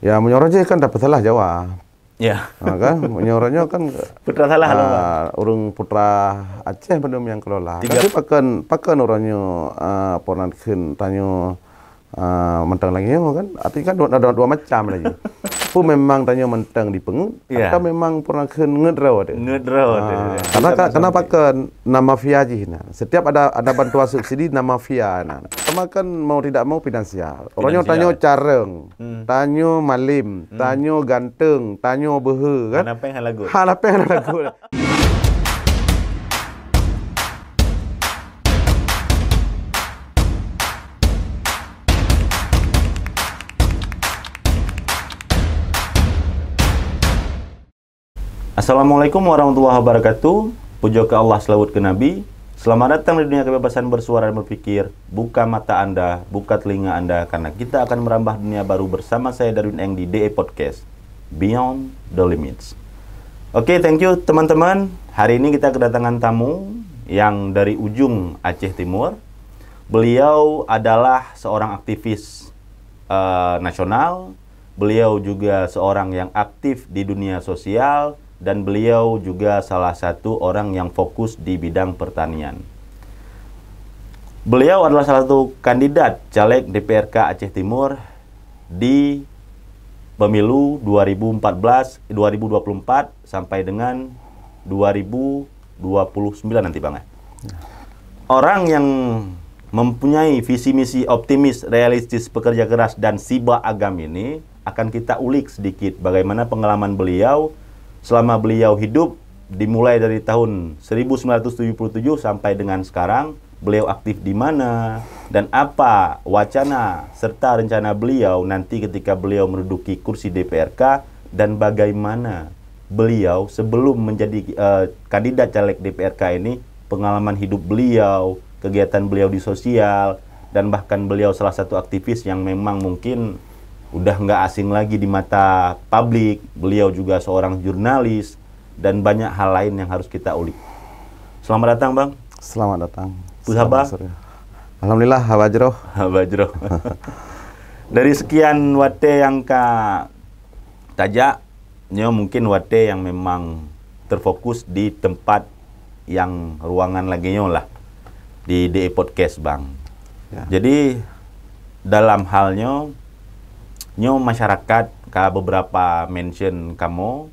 Ya menyorotnya kan dapat salah Jawa. Ya. Nah, kan menyorotnya kan Putra salah halo Bang. urung putra Aceh belum yang kelola. Tapi pakan orangnya ponakan tanyo mentang lagi kan. Artinya kan dua macam lagi. Pu memang tanyo mentang di pengut atau memang ponakan ngedraw deh. Karena pakan nama mafia aja. Nah. Setiap ada bantuan subsidi nama mafia. Nah. Sama kan mau tidak mau finansial. Orangnya tanyo careng, tanyo malim, tanyo ganteng, tanyo behe kan. Apa yang lagu? Apa yang lagu? Assalamualaikum warahmatullahi wabarakatuh. Puja ke Allah, selawat ke Nabi. Selamat datang di dunia kebebasan bersuara dan berpikir. Buka mata Anda, buka telinga Anda, karena kita akan merambah dunia baru bersama saya Darwin Eng di DE Podcast Beyond the Limits. Oke, thank you teman-teman. Hari ini kita kedatangan tamu yang dari ujung Aceh Timur. Beliau adalah seorang aktivis nasional. Beliau juga seorang yang aktif di dunia sosial. Dan beliau juga salah satu orang yang fokus di bidang pertanian. Beliau adalah salah satu kandidat caleg DPRK Aceh Timur di pemilu 2024 sampai dengan 2029 nanti Bang. Orang yang mempunyai visi misi optimis, realistis, pekerja keras, dan siba agam ini akan kita ulik sedikit bagaimana pengalaman beliau selama beliau hidup dimulai dari tahun 1977 sampai dengan sekarang. Beliau aktif di mana dan apa wacana serta rencana beliau nanti ketika beliau menduduki kursi DPRK, dan bagaimana beliau sebelum menjadi kandidat caleg DPRK ini, pengalaman hidup beliau, kegiatan beliau di sosial, dan bahkan beliau salah satu aktivis yang memang mungkin udah nggak asing lagi di mata publik. Beliau juga seorang jurnalis dan banyak hal lain yang harus kita ulik. Selamat datang Bang. Selamat datang. Puhaba. Alhamdulillah, habajroh. Habajroh. Dari sekian wate yang ka tajak, mungkin wate yang memang terfokus di tempat yang ruangan lagi lah di DE Podcast Bang. Ya. Jadi dalam halnya masyarakat beberapa mention kamu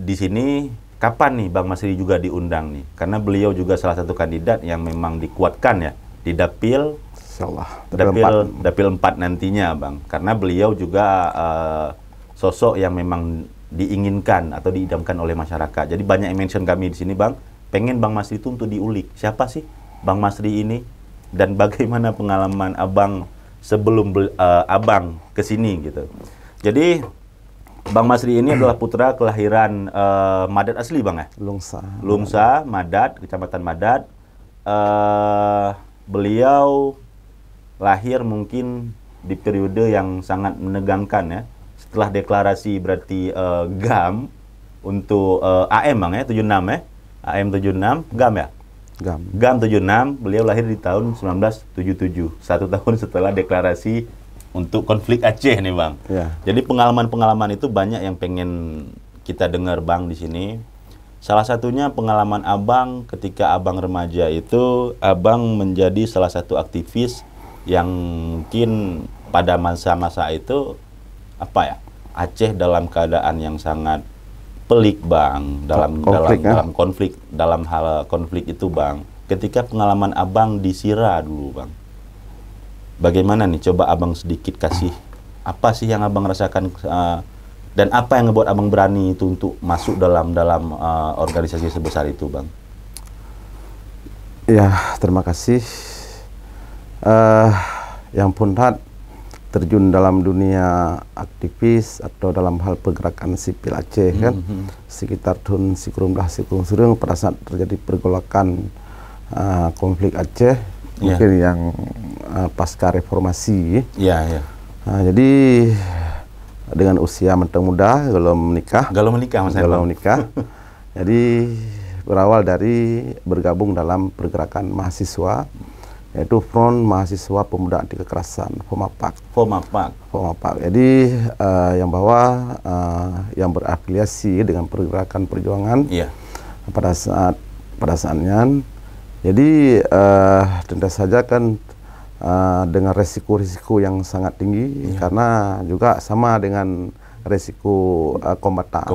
di sini, kapan nih Bang Masri juga diundang nih? Karena beliau juga salah satu kandidat yang memang dikuatkan ya di Dapil, Dapil 4 nantinya Bang. Karena beliau juga sosok yang memang diinginkan atau diidamkan oleh masyarakat. Jadi banyak yang mention kami di sini Bang, pengen Bang Masri itu untuk diulik. Siapa sih Bang Masri ini? Dan bagaimana pengalaman Abang sebelum Abang kesini gitu. Jadi Bang Masri ini adalah putra kelahiran Madat asli Bang ya? Lungsa, Madat, Kecamatan Madat. Beliau lahir mungkin di periode yang sangat menegangkan ya. Setelah deklarasi berarti GAM untuk AM Bang ya, 76 ya. AM 76, GAM ya? GAM 76, beliau lahir di tahun 1977, 1 tahun setelah deklarasi untuk konflik Aceh nih Bang. Ya. Jadi pengalaman-pengalaman itu banyak yang pengen kita dengar Bang di sini. Salah satunya pengalaman Abang ketika Abang remaja itu, Abang menjadi salah satu aktivis yang mungkin pada masa-masa itu Aceh dalam keadaan yang sangat pelik Bang, dalam hal konflik itu Bang. Ketika pengalaman Abang di Sira dulu Bang, bagaimana nih? Coba Abang sedikit kasih apa sih yang Abang rasakan dan apa yang ngebuat Abang berani itu untuk masuk dalam organisasi sebesar itu Bang? Ya, terima kasih. Yang Punhat terjun dalam dunia aktivis atau dalam hal pergerakan sipil Aceh kan sekitar tahun 1990 pada saat terjadi pergolakan konflik Aceh mungkin yang pasca reformasi. Jadi dengan usia mentang muda belum menikah. Jadi berawal dari bergabung dalam pergerakan mahasiswa yaitu Front Mahasiswa Pemuda Anti Kekerasan, FOMAPAK. FOMAPAK. Jadi yang bawah yang berafiliasi dengan pergerakan perjuangan pada saatnya. Jadi tentu saja kan dengan resiko-resiko yang sangat tinggi karena juga sama dengan resiko kombatan.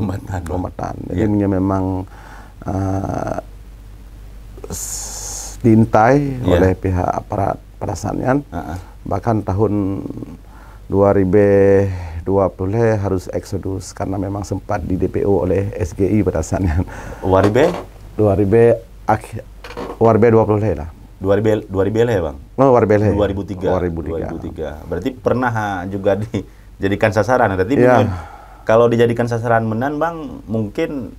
Jadi memang diintai oleh pihak aparat pada saatnya. Bahkan tahun 2020 harus eksodus karena memang sempat di DPO oleh SGI pada saatnya. 2020 lah. 2000 ya bang? Oh, 2003. Berarti pernah juga dijadikan sasaran. Berarti kalau dijadikan sasaran menan bang, mungkin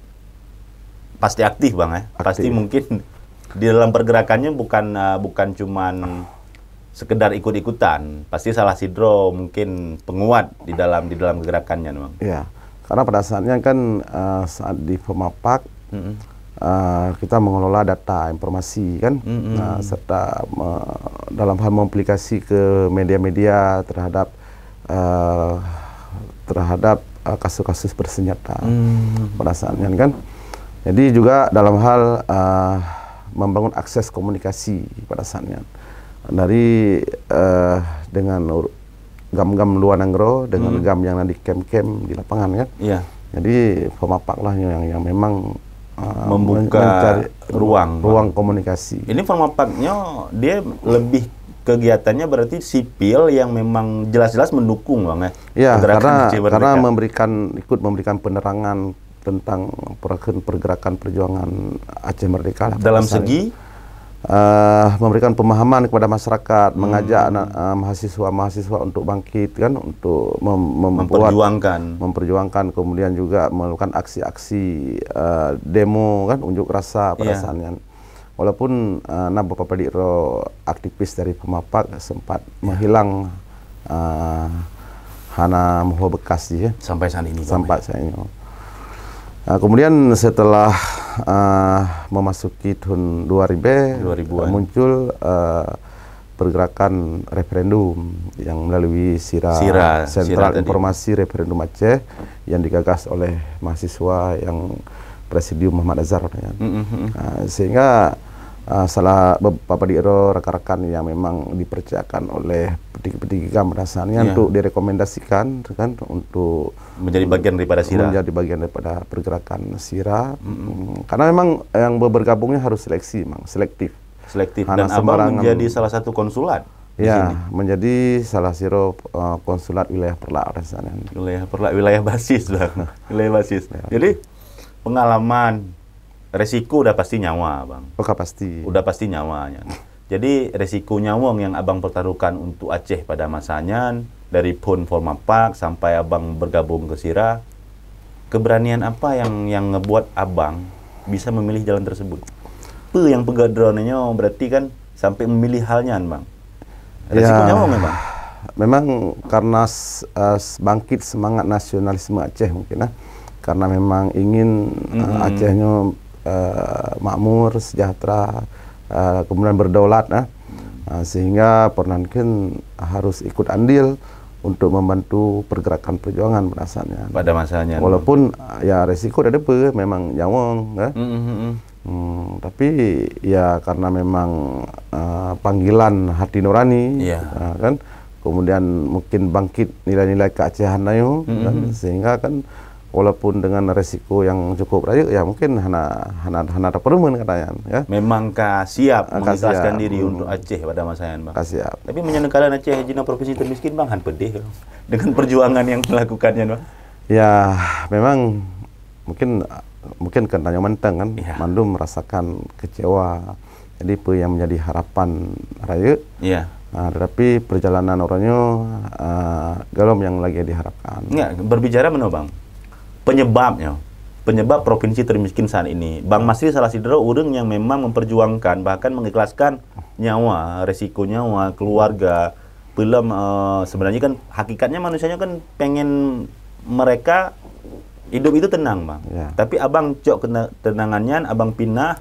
pasti aktif bang ya. Pasti mungkin di dalam pergerakannya bukan cuman sekedar ikut-ikutan. Pasti salah sidro mungkin penguat di dalam gerakannya bang. Iya. Karena pada saatnya kan saat di FOMAPAK kita mengelola data informasi kan, serta dalam hal memplikasi ke media-media terhadap kasus-kasus bersenjata pada saatnya kan. Jadi juga dalam hal membangun akses komunikasi pada saatnya dari dengan gam-gam luar Nanggro dengan gam yang di camp-camp di lapangan kan. Jadi FOMAPAK lah yang memang membuka ruang komunikasi. Ini FOMAPAK-nya dia lebih kegiatannya berarti sipil yang memang jelas-jelas mendukung bang ya. Karena ikut memberikan penerangan tentang pergerakan perjuangan Aceh Merdeka dalam segi memberikan pemahaman kepada masyarakat, mengajak mahasiswa untuk bangkit kan, untuk memperjuangkan, kemudian juga melakukan aksi-aksi demo kan, unjuk rasa pada saatnya. Walaupun beberapa aktivis dari FOMAPAK sempat menghilang hana moho bekas ya sampai saat ini. Kemudian setelah memasuki tahun 2000-an muncul pergerakan referendum yang melalui SIRA Sentral Informasi Referendum Aceh yang digagas oleh mahasiswa yang Presidium Muhammad Azhar. Sehingga salah beberapa rekan-rekan yang memang dipercayakan oleh petinggi-petinggi dasarnya untuk direkomendasikan kan, untuk menjadi bagian daripada SIRA. Menjadi bagian daripada pergerakan SIRA. Karena memang yang bergabungnya harus selektif. Dan abang menjadi salah satu konsulat. Menjadi salah satu konsulat wilayah Perlak rasanya. Wilayah basis bang. Wilayah basis. Jadi pengalaman resiko udah pasti nyawa bang. Udah pasti nyawanya. Jadi resiko nyawang yang abang pertaruhkan untuk Aceh pada masanya, dari pun FOMAPAK sampai abang bergabung ke SIRA, keberanian apa yang ngebuat abang bisa memilih jalan tersebut? Yang pegadronnya berarti kan sampai memilih halnya bang. Resiko nyawang memang. Memang karena bangkit semangat nasionalisme Aceh mungkin karena memang ingin Acehnya makmur, sejahtera, kemudian berdaulat, sehingga Pornankin harus ikut andil untuk membantu pergerakan perjuangan pada masanya. Walaupun ya resiko ada memang nyawang, tapi ya karena memang panggilan hati nurani, kan, kemudian mungkin bangkit nilai-nilai keacehan nayo, kan, sehingga kan walaupun dengan resiko yang cukup raya, ya mungkin hana permen katanya, ya. Memang siap mengikhlaskan diri untuk Aceh pada masanya, bang. Siap. Tapi menyenangkan Aceh Jina provinsi termiskin, bang, han pedih dengan perjuangan yang melakukannya, bang. Ya, memang mungkin kan tanya menteng kan, Mandum merasakan kecewa. Jadi apa yang menjadi harapan raya. Tetapi perjalanan orangnya galom yang lagi diharapkan. Berbicara mana, bang? Penyebab provinsi termiskin saat ini. Bang Masri salah sidro urang yang memang memperjuangkan, bahkan mengikhlaskan nyawa, resiko nyawa, keluarga. Belum sebenarnya kan hakikatnya manusianya kan pengen mereka hidup itu tenang, bang. Tapi abang cok ketenangannya, abang pindah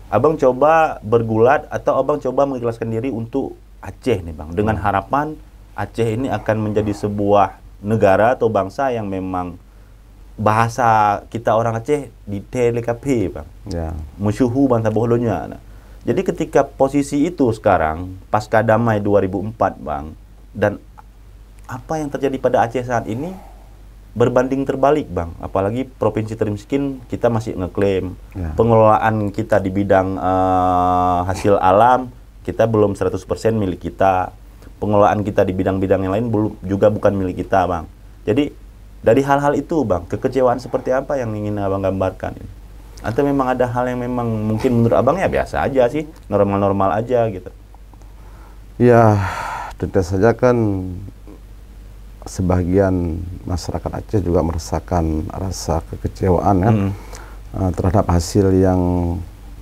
abang coba bergulat atau abang coba mengikhlaskan diri untuk Aceh nih bang, dengan harapan Aceh ini akan menjadi sebuah negara atau bangsa yang memang bahasa kita orang Aceh di TLKP bang, Ya. musyuhu bangsa bohlonya. Nah, jadi ketika posisi itu sekarang pasca damai 2004 bang, dan apa yang terjadi pada Aceh saat ini berbanding terbalik bang, apalagi provinsi termiskin kita masih ngeklaim pengelolaan kita di bidang hasil alam kita belum 100% milik kita, pengelolaan kita di bidang-bidang yang lain juga bukan milik kita bang. Jadi dari hal-hal itu bang, kekecewaan seperti apa yang ingin abang gambarkan ini? Atau memang ada hal yang memang mungkin menurut abang ya biasa aja sih, normal-normal aja gitu? Ya, tentu saja kan sebagian masyarakat Aceh juga merasakan rasa kekecewaan kan terhadap hasil yang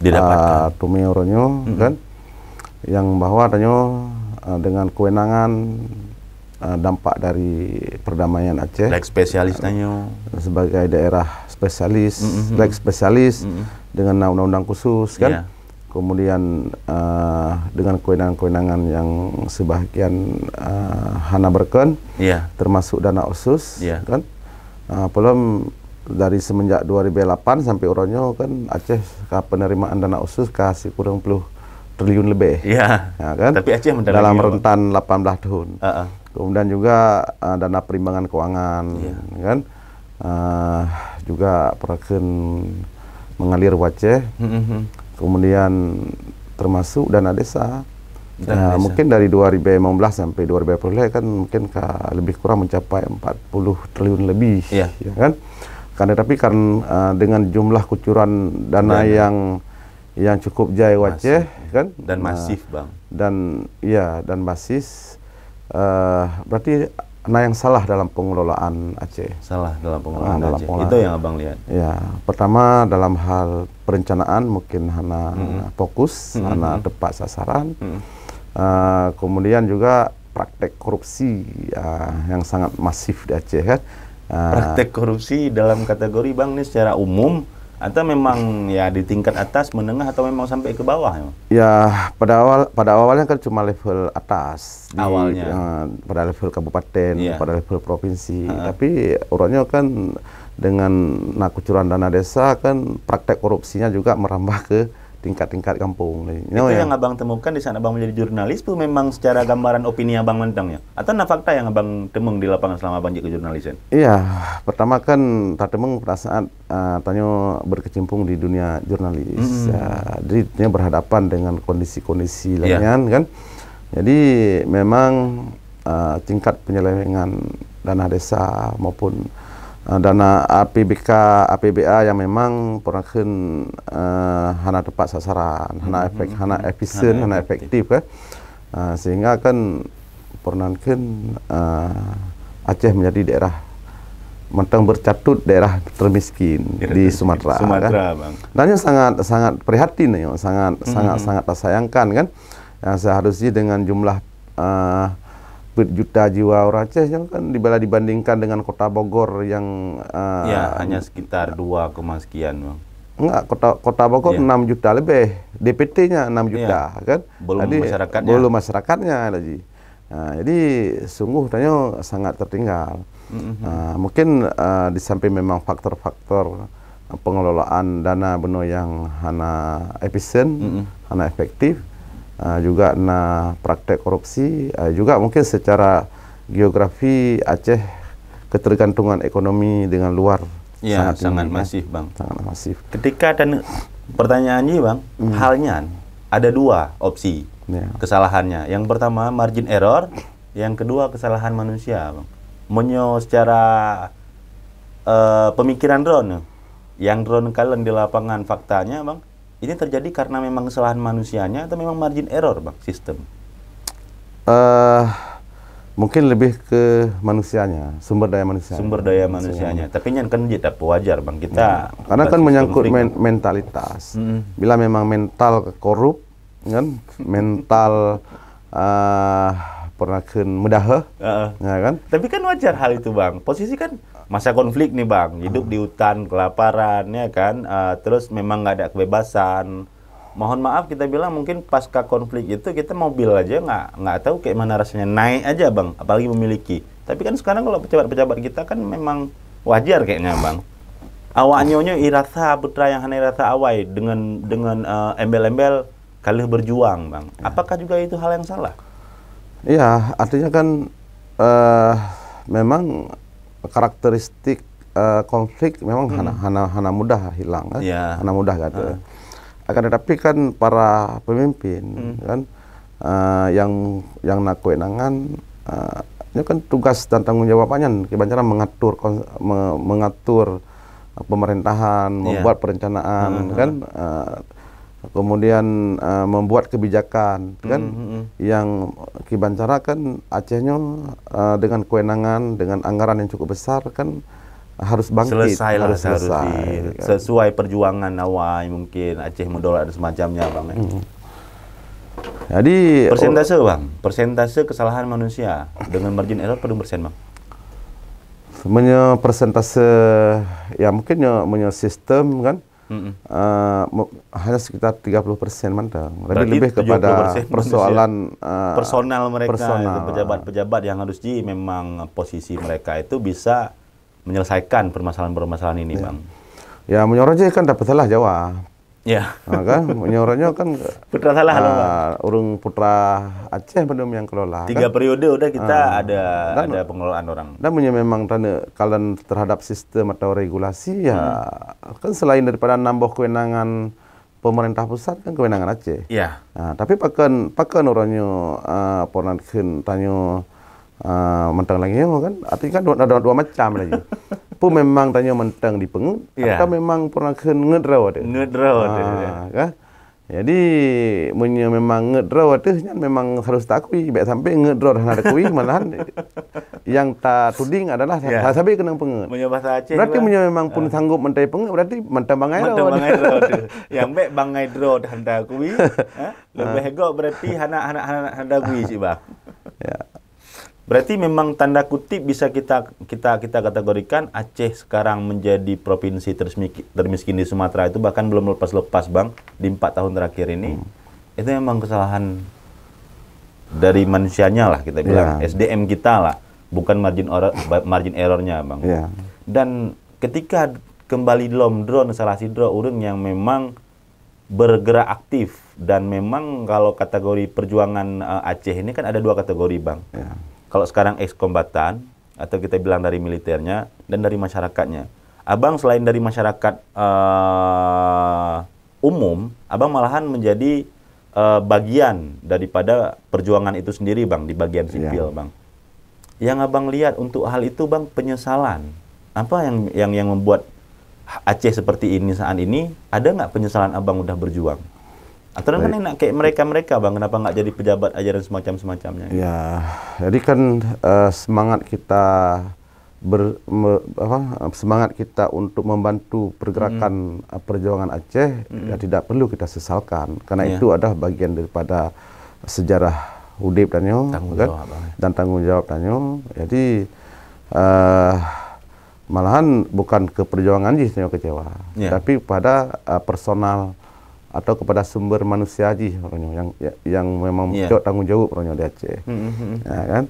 didapatkan Tumeoronyo kan, yang bahwa adanya dengan kewenangan dampak dari perdamaian Aceh like spesialis nanyo sebagai daerah spesialis, like spesialis dengan undang-undang khusus kan. Kemudian dengan kewenangan-kewenangan yang sebagian hana berken, termasuk dana khusus, kan. Belum dari semenjak 2008 sampai orangnya kan Aceh penerimaan dana khusus kasih kurang 10 triliun lebih, ya kan. Tapi Aceh dalam rentan 18 tahun. Kemudian juga dana perimbangan keuangan, kan. Juga perakan mengalir Aceh. Kemudian termasuk dana desa. Mungkin dari 2015 sampai 2020 kan mungkin lebih kurang mencapai 40 triliun lebih, ya kan. Karena dengan jumlah kucuran dana yang cukup jaya Aceh kan, dan masif bang. Dan masif, berarti yang salah dalam pengelolaan Aceh. Salah dalam pengelolaan Aceh. Itu yang abang lihat. Ya, pertama dalam hal perencanaan mungkin hana fokus, hana tepat sasaran. Kemudian juga praktek korupsi yang sangat masif di Aceh kan. Praktek korupsi dalam kategori bang ini secara umum atau memang ya di tingkat atas, menengah atau memang sampai ke bawah? Ya, pada awalnya kan cuma level atas. Pada level kabupaten, pada level provinsi. Tapi orangnya kan dengan kucuran dana desa kan praktek korupsinya juga merambah ke tingkat-tingkat kampung. Itu yang abang temukan di saat abang menjadi jurnalis tuh memang secara gambaran opini abang mentangnya? Atau fakta yang abang temung di lapangan selama abang jadi jurnalisan? Iya, pertama kan tak temung pada saat tanya berkecimpung di dunia jurnalis. Jadi dia berhadapan dengan kondisi-kondisi lainnya kan. Jadi memang tingkat penyelewengan dana desa maupun dana APBK, APBA yang memang perakan hana tepat sasaran, hana efisien, hana efektif kan. Sehingga kan perakan Aceh menjadi daerah mentang bercatut daerah termiskin di Sumatera kan. Bang. Dan yang sangat prihatin, sangat tersayangkan kan. Seharusnya dengan jumlah berjuta jiwa orang Aceh yang kan dibandingkan dengan kota Bogor yang hanya sekitar 2, sekian bang. Enggak, kota Bogor 6 juta lebih, DPT-nya 6 juta kan. Belum masyarakatnya lagi. Jadi sungguh tanya sangat tertinggal. Mungkin di samping memang faktor-faktor pengelolaan dana benar yang hana efisien, hana efektif. Juga praktek korupsi, juga mungkin secara geografi Aceh ketergantungan ekonomi dengan luar sangat masif bang. Sangat masif. Ketika dan pertanyaannya bang, halnya ada 2 opsi kesalahannya. Yang pertama margin error, yang kedua kesalahan manusia bang. Menyo secara pemikiran drone, yang drone kalian di lapangan faktanya bang. Ini terjadi karena memang kesalahan manusianya atau memang margin error bang sistem? Mungkin lebih ke manusianya, sumber daya manusianya. Tapi yang kan tidak wajar bang kita. Karena kan menyangkut mentalitas. Bila memang mental korup, kan, mental perakan mudah, ya kan? Tapi kan wajar hal itu bang. Posisi kan masa konflik nih bang, hidup di hutan, kelaparan, ya kan, terus memang nggak ada kebebasan, mohon maaf kita bilang mungkin pasca konflik itu kita mobil aja nggak tahu kayak mana rasanya naik aja bang, apalagi memiliki. Tapi kan sekarang kalau pejabat-pejabat kita kan memang wajar kayaknya bang. Awaknya irasa putra yang hanya irasa awai dengan embel-embel kalih berjuang bang. Apakah juga itu hal yang salah? Iya, artinya kan memang karakteristik konflik memang hana mudah hilang kan, hana mudah kan. Akan tetapi kan para pemimpin kan yang nak kewenangan ini kan tugas dan tanggung jawabnya kebanyakan mengatur pemerintahan, membuat perencanaan kan, kemudian membuat kebijakan kan, yang kibancara kan Acehnya dengan kewenangan, dengan anggaran yang cukup besar kan harus bangkit, harus selesai kan? Sesuai perjuangan awal mungkin Aceh Mudolak dan semacamnya bang. Jadi persentase bang, persentase kesalahan manusia dengan margin error pada persen bang. Persentase ya mungkin sistem kan hanya sekitar 30% mantap. Lebih kepada persoalan personal mereka, pejabat-pejabat yang harus memang posisi mereka itu bisa menyelesaikan permasalahan-permasalahan ini, bang. Ya menyorotnya kan dapat salah Jawa. Ya. Nah, kan menyorotnya kan putra salah urung putra Aceh belum yang kelola. 3 periode udah kita ada pengelolaan orang. Dan memang kalian terhadap sistem atau regulasi ya kan selain daripada nambah kewenangan pemerintah pusat kan kewenangan Aceh. Iya. Nah, tapi pakai orangnya ponakan tanyo mentang lagi kan artinya kan ada dua macam lagi. Pu memang tanya mentang di pengut atau memang pernah ngedraw ada. Kan? Jadi memang ngedraw ada memang harus takui baik sampai ngedraw dan ada kui malahan yang tak tuding adalah sampai kena pengut. Berarti memang pun sanggup mentai pengut berarti mentang bangai draw. Yang baik bangai draw dan tak kui. Lebih hegok berarti hana kui sih bang. Ya. Berarti memang tanda kutip bisa kita kategorikan Aceh sekarang menjadi provinsi termiskin di Sumatera itu bahkan belum lepas-lepas bang di 4 tahun terakhir ini. Itu memang kesalahan dari manusianya lah kita bilang, SDM kita lah, bukan margin errornya bang. Dan ketika kembali drone salah si drone yang memang bergerak aktif dan memang kalau kategori perjuangan Aceh ini kan ada 2 kategori bang. Kalau sekarang ex-kombatan atau kita bilang dari militernya dan dari masyarakatnya. Abang selain dari masyarakat umum, abang malahan menjadi bagian daripada perjuangan itu sendiri bang di bagian sipil bang. Yang abang lihat untuk hal itu bang penyesalan. Apa yang membuat Aceh seperti ini saat ini? Ada nggak penyesalan abang udah berjuang? Atau kan enak kayak mereka bang, kenapa nggak jadi pejabat aja dan semacamnya? Ya, jadi kan semangat kita semangat kita untuk membantu pergerakan perjuangan Aceh ya tidak perlu kita sesalkan karena itu adalah bagian daripada sejarah udip dan tanggung jawab danyo. Jadi malahan bukan ke perjuangan aja kecewa, tapi pada personal atau kepada sumber manusia aja yang memang tanggung jawab di Aceh, ya kan?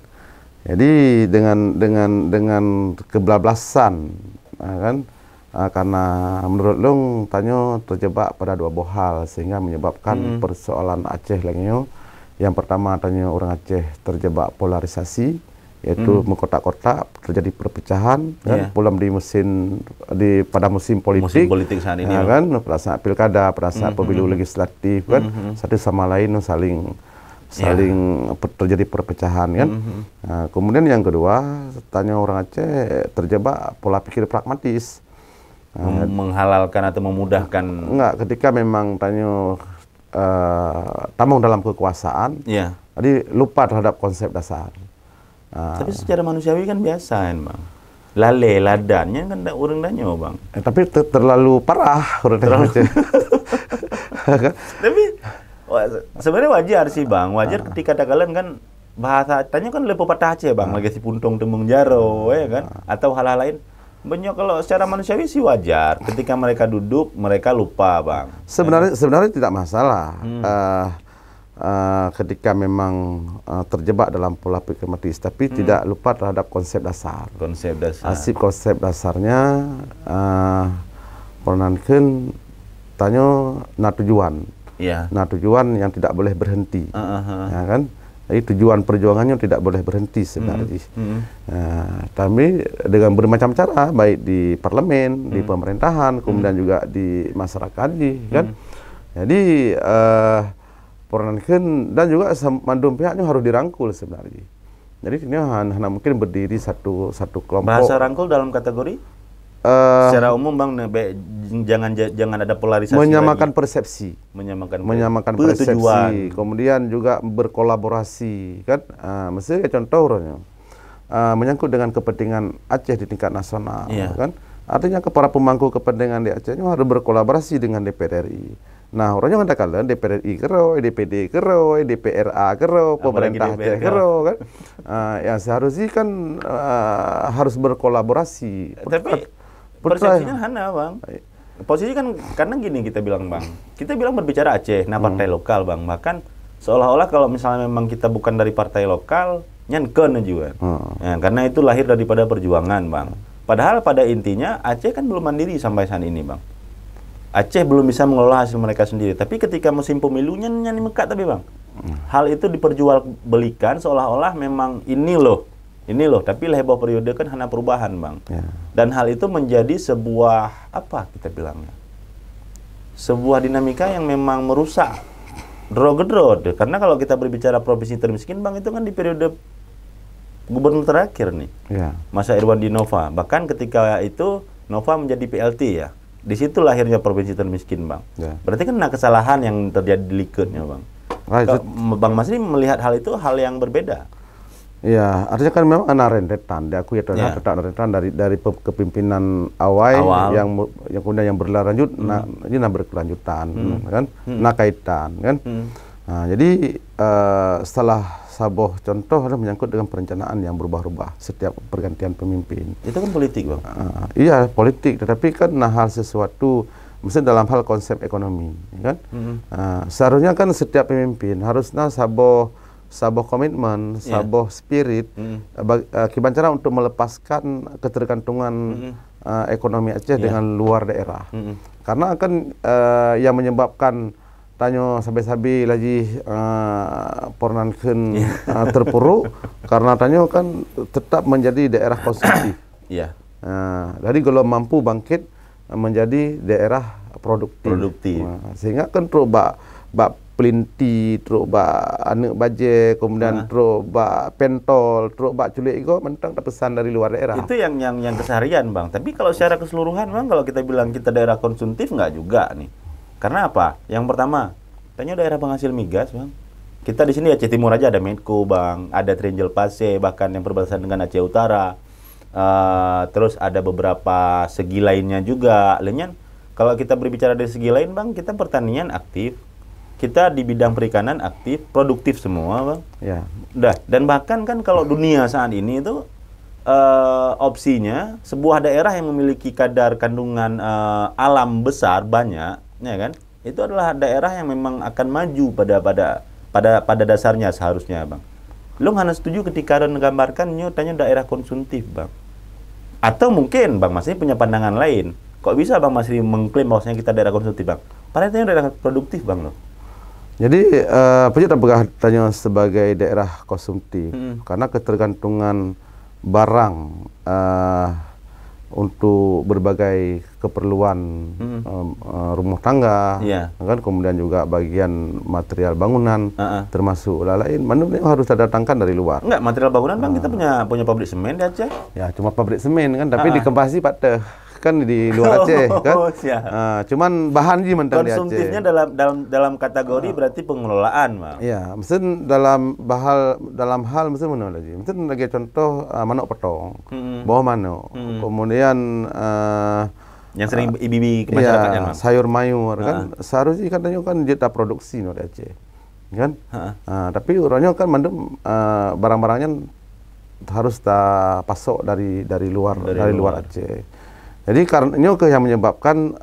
Jadi dengan kebablasan, kan? Karena menurut Long Tanyo terjebak pada 2 hal sehingga menyebabkan persoalan Aceh lainnya. Yang pertama Tanyo orang Aceh terjebak polarisasi, yaitu mengkotak-kotak terjadi perpecahan kan pada musim politik saat ini kan pada saat pilkada, pada saat pemilu legislatif kan satu sama lain saling terjadi perpecahan kan. Kemudian yang kedua tanya orang Aceh terjebak pola pikir pragmatis, menghalalkan atau memudahkan ketika memang tanya tamang dalam kekuasaan jadi lupa terhadap konsep dasar. Tapi secara manusiawi kan biasa kan bang. Ladannya kan tak urang danyo bang. Tapi terlalu parah urang Aceh. Tapi sebenarnya wajar sih bang. Wajar ketika kalian kan bahasa tanya kan lepo patah Aceh bang. Lagi si puntung temung jaro ya kan. Atau hal-hal lain. Banyak kalau secara manusiawi sih wajar. Ketika mereka duduk, mereka lupa, Bang. Sebenarnya tidak masalah. Ketika memang terjebak dalam pola pikir marxis, tapi tidak lupa terhadap konsep dasar. Konsep dasar. Konsep dasarnya pernahkan tanya tujuan. Ya. Tujuan yang tidak boleh berhenti. Ya kan? Jadi tujuan perjuangannya tidak boleh berhenti sebenarnya. Tapi dengan bermacam cara, baik di parlemen, di pemerintahan, kemudian juga di masyarakat, kan? Jadi Pornanken dan juga mandum pihaknya harus dirangkul sebenarnya. Jadi ini hanya mungkin berdiri satu kelompok. Bahasa rangkul dalam kategori secara umum, Bang, jangan ada polarisasi. Menyamakan lagi. persepsi, menyamakan persepsi, persepsi, kemudian juga berkolaborasi, kan? Misalnya contoh orangnya menyangkut dengan kepentingan Aceh di tingkat nasional, kan? Artinya para pemangku kepentingan di Aceh harus berkolaborasi dengan DPR RI. Nah, orangnya katakan DPR RI kero, DPD kero, DPRA kero, pemerintah Aceh kero, kan? Yang seharusnya kan harus berkolaborasi. Tapi persepsinya hana, Bang. Posisi kan karena gini kita bilang, Bang. Kita bilang berbicara Aceh, partai lokal, Bang. Bahkan seolah-olah kalau misalnya memang kita bukan dari partai lokal, nyanken juga. Ya, karena itu lahir daripada perjuangan, Bang. Padahal pada intinya Aceh kan belum mandiri sampai saat ini, Bang. Aceh belum bisa mengelola hasil mereka sendiri. Tapi ketika musim pemilunya nyanyi mekat tapi, Bang. Hal itu diperjualbelikan seolah-olah memang ini loh. Tapi heboh periode kan hanya perubahan, Bang. Dan hal itu menjadi sebuah apa kita bilangnya? Sebuah dinamika yang memang merusak drogedrod. Karena kalau kita berbicara provinsi termiskin, Bang, itu kan di periode gubernur terakhir nih. Masa Irwandi Nova. Bahkan ketika itu Nova menjadi PLT ya. Di situ lahirnya provinsi termiskin, Bang. Berarti kan ada kesalahan yang terjadi di likutnya, Bang. Bang Masri melihat hal itu hal yang berbeda. Ya, artinya kan memang ada rentetan. Aku ya rentetan dari kepimpinan awal yang kemudian yang berlanjut, ini berkelanjutan, kan? Kaitan, kan? Nah, jadi setelah saboh contoh ada menyangkut dengan perencanaan yang berubah-ubah setiap pergantian pemimpin. Itu kan politik, Bang. Iya, politik, tetapi kan hal sesuatu misalnya dalam hal konsep ekonomi, kan? Seharusnya kan setiap pemimpin harusnya saboh komitmen, saboh spirit, kibancara untuk melepaskan ketergantungan ekonomi Aceh dengan luar daerah. Karena kan yang menyebabkan tanya sabi-sabi lagi Pornanken terpuruk karena tanya kan tetap menjadi daerah konsumtif. Jadi kalau mampu bangkit menjadi daerah produktif. Sehingga kan terus bak pelinti, terus bak anak baje, kemudian terus bak pentol, terus bak culik itu mentang pesan dari luar daerah. Itu yang keseharian, Bang. Tapi kalau secara keseluruhan, Bang, kalau kita bilang kita daerah konsumtif nggak juga nih. Karena apa? Yang pertama, tanya daerah penghasil migas, Bang. Kita di sini Aceh Timur aja ada Medco, Bang, ada Trinjel Pase, bahkan yang perbatasan dengan Aceh Utara. Terus ada beberapa segi lainnya juga. Lainnya, kalau kita berbicara dari segi lain, Bang, kita pertanian aktif. Kita di bidang perikanan aktif, produktif semua, Bang. Dan bahkan kan kalau dunia saat ini itu opsinya sebuah daerah yang memiliki kadar kandungan alam besar banyak, ya kan? Itu adalah daerah yang memang akan maju pada dasarnya seharusnya, Bang. Lo hanya setuju ketika ada menggambarkan tanya daerah konsumtif, Bang. Atau mungkin Bang Masri punya pandangan lain. Kok bisa Bang Masri mengklaim bahwasanya kita daerah konsumtif, Bang? Padahal itu daerah produktif, Bang, loh. Jadi kita tanya sebagai daerah konsumtif karena ketergantungan barang untuk berbagai keperluan rumah tangga, kan, kemudian juga bagian material bangunan, termasuk lain, mana harus datangkan dari luar. Enggak, material bangunan, Bang, kita punya pabrik semen di Aceh. Ya, cuma pabrik semen kan, tapi dikempasi kan di luar Aceh, kan. Cuman bahan di mentang di Aceh. Konsumtifnya dalam kategori berarti pengelolaan, Bang. Iya, mungkin dalam hal mungkin mana lagi. Mungkin lagi contoh manuk petong, bawah manuk. Kemudian yang sering ibi-ibi ke masyarakatnya, Bang. Sayur mayur kan seharusnya katanya kan kita produksi di Aceh. Kan? Tapi orangnya kan mandem barang-barangnya harus pasok dari luar Aceh. Jadi karena ke yang menyebabkan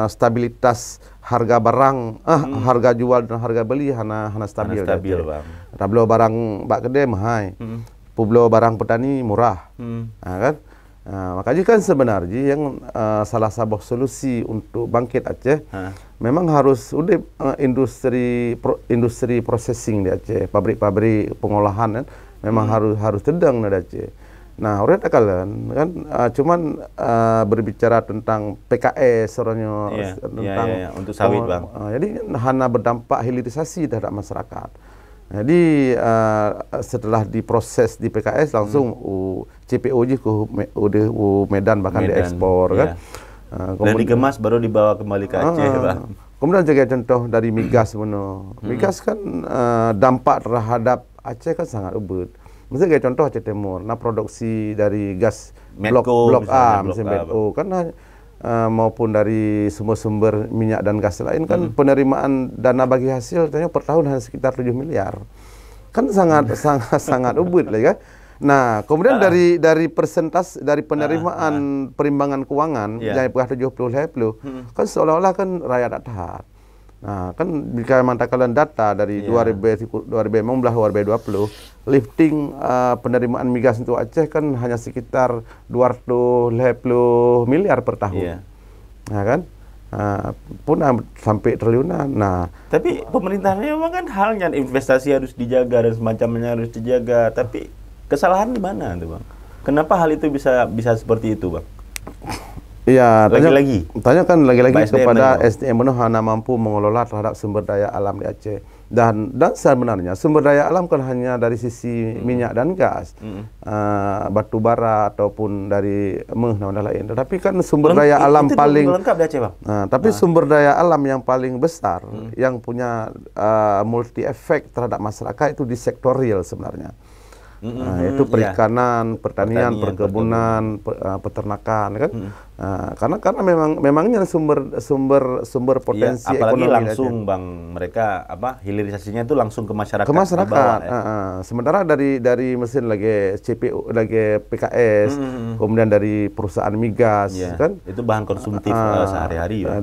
stabilitas harga barang, harga jual dan harga beli hana stabil. Stabil, Bang. Tablo barang bak gede mahal. Publo barang petani murah. Kan? Makanya kan sebenarnya yang salah satu solusi untuk bangkit Aceh memang harus udah industri processing di Aceh, pabrik-pabrik pengolahan kan memang harus tedang di Aceh. Nah, orang tak kan cuman berbicara tentang PKS orangnya tentang untuk sawit, Bang. Jadi hanya berdampak hilirisasi terhadap masyarakat. Jadi setelah diproses di PKS langsung CPO je ke Medan bahkan diekspor kan. Dan dikemas baru dibawa kembali ke Aceh, Bang. Kemudian juga contoh dari migas migas kan dampak terhadap Aceh kan sangat ubud. Misalnya kayak contoh Aceh Timur, produksi dari gas blok A, misalnya Medco kan maupun dari sumber-sumber minyak dan gas lain kan penerimaan dana bagi hasil ternyata per tahun hanya sekitar 7 miliar. Kan sangat ubud lah kan. Nah, kemudian dari persentase dari penerimaan perimbangan keuangan yang pernah 70 kan seolah-olah kan rakyat tak tahan. Nah, kan jika mantakalan data dari 2015 2020 lifting penerimaan migas untuk Aceh kan hanya sekitar 250 miliar per tahun. Nah, kan pun sampai triliunan. Nah, tapi pemerintahnya memang kan halnya investasi harus dijaga dan semacamnya harus dijaga, tapi kesalahan di mana tuh, Bang? Kenapa hal itu bisa seperti itu, Bang? Iya, tanyakan lagi-lagi kepada SDM hana mampu mengelola terhadap sumber daya alam di Aceh. Dan sebenarnya sumber daya alam kan hanya dari sisi minyak dan gas, batu bara ataupun dari lain. Tetapi kan sumber daya alam paling lengkap di Aceh, Bang. Tapi sumber daya alam yang paling besar yang punya multi efek terhadap masyarakat itu di sektor real sebenarnya. Yaitu perikanan, pertanian, perkebunan, peternakan kan. Karena memangnya sumber potensi apalagi ekonomi langsung aja. Bang, mereka hilirisasinya itu langsung ke masyarakat. Ke masyarakat. Sementara dari mesin lagi CPO, lagi PKS, kemudian dari perusahaan migas kan. Itu bahan konsumtif sehari-hari ya.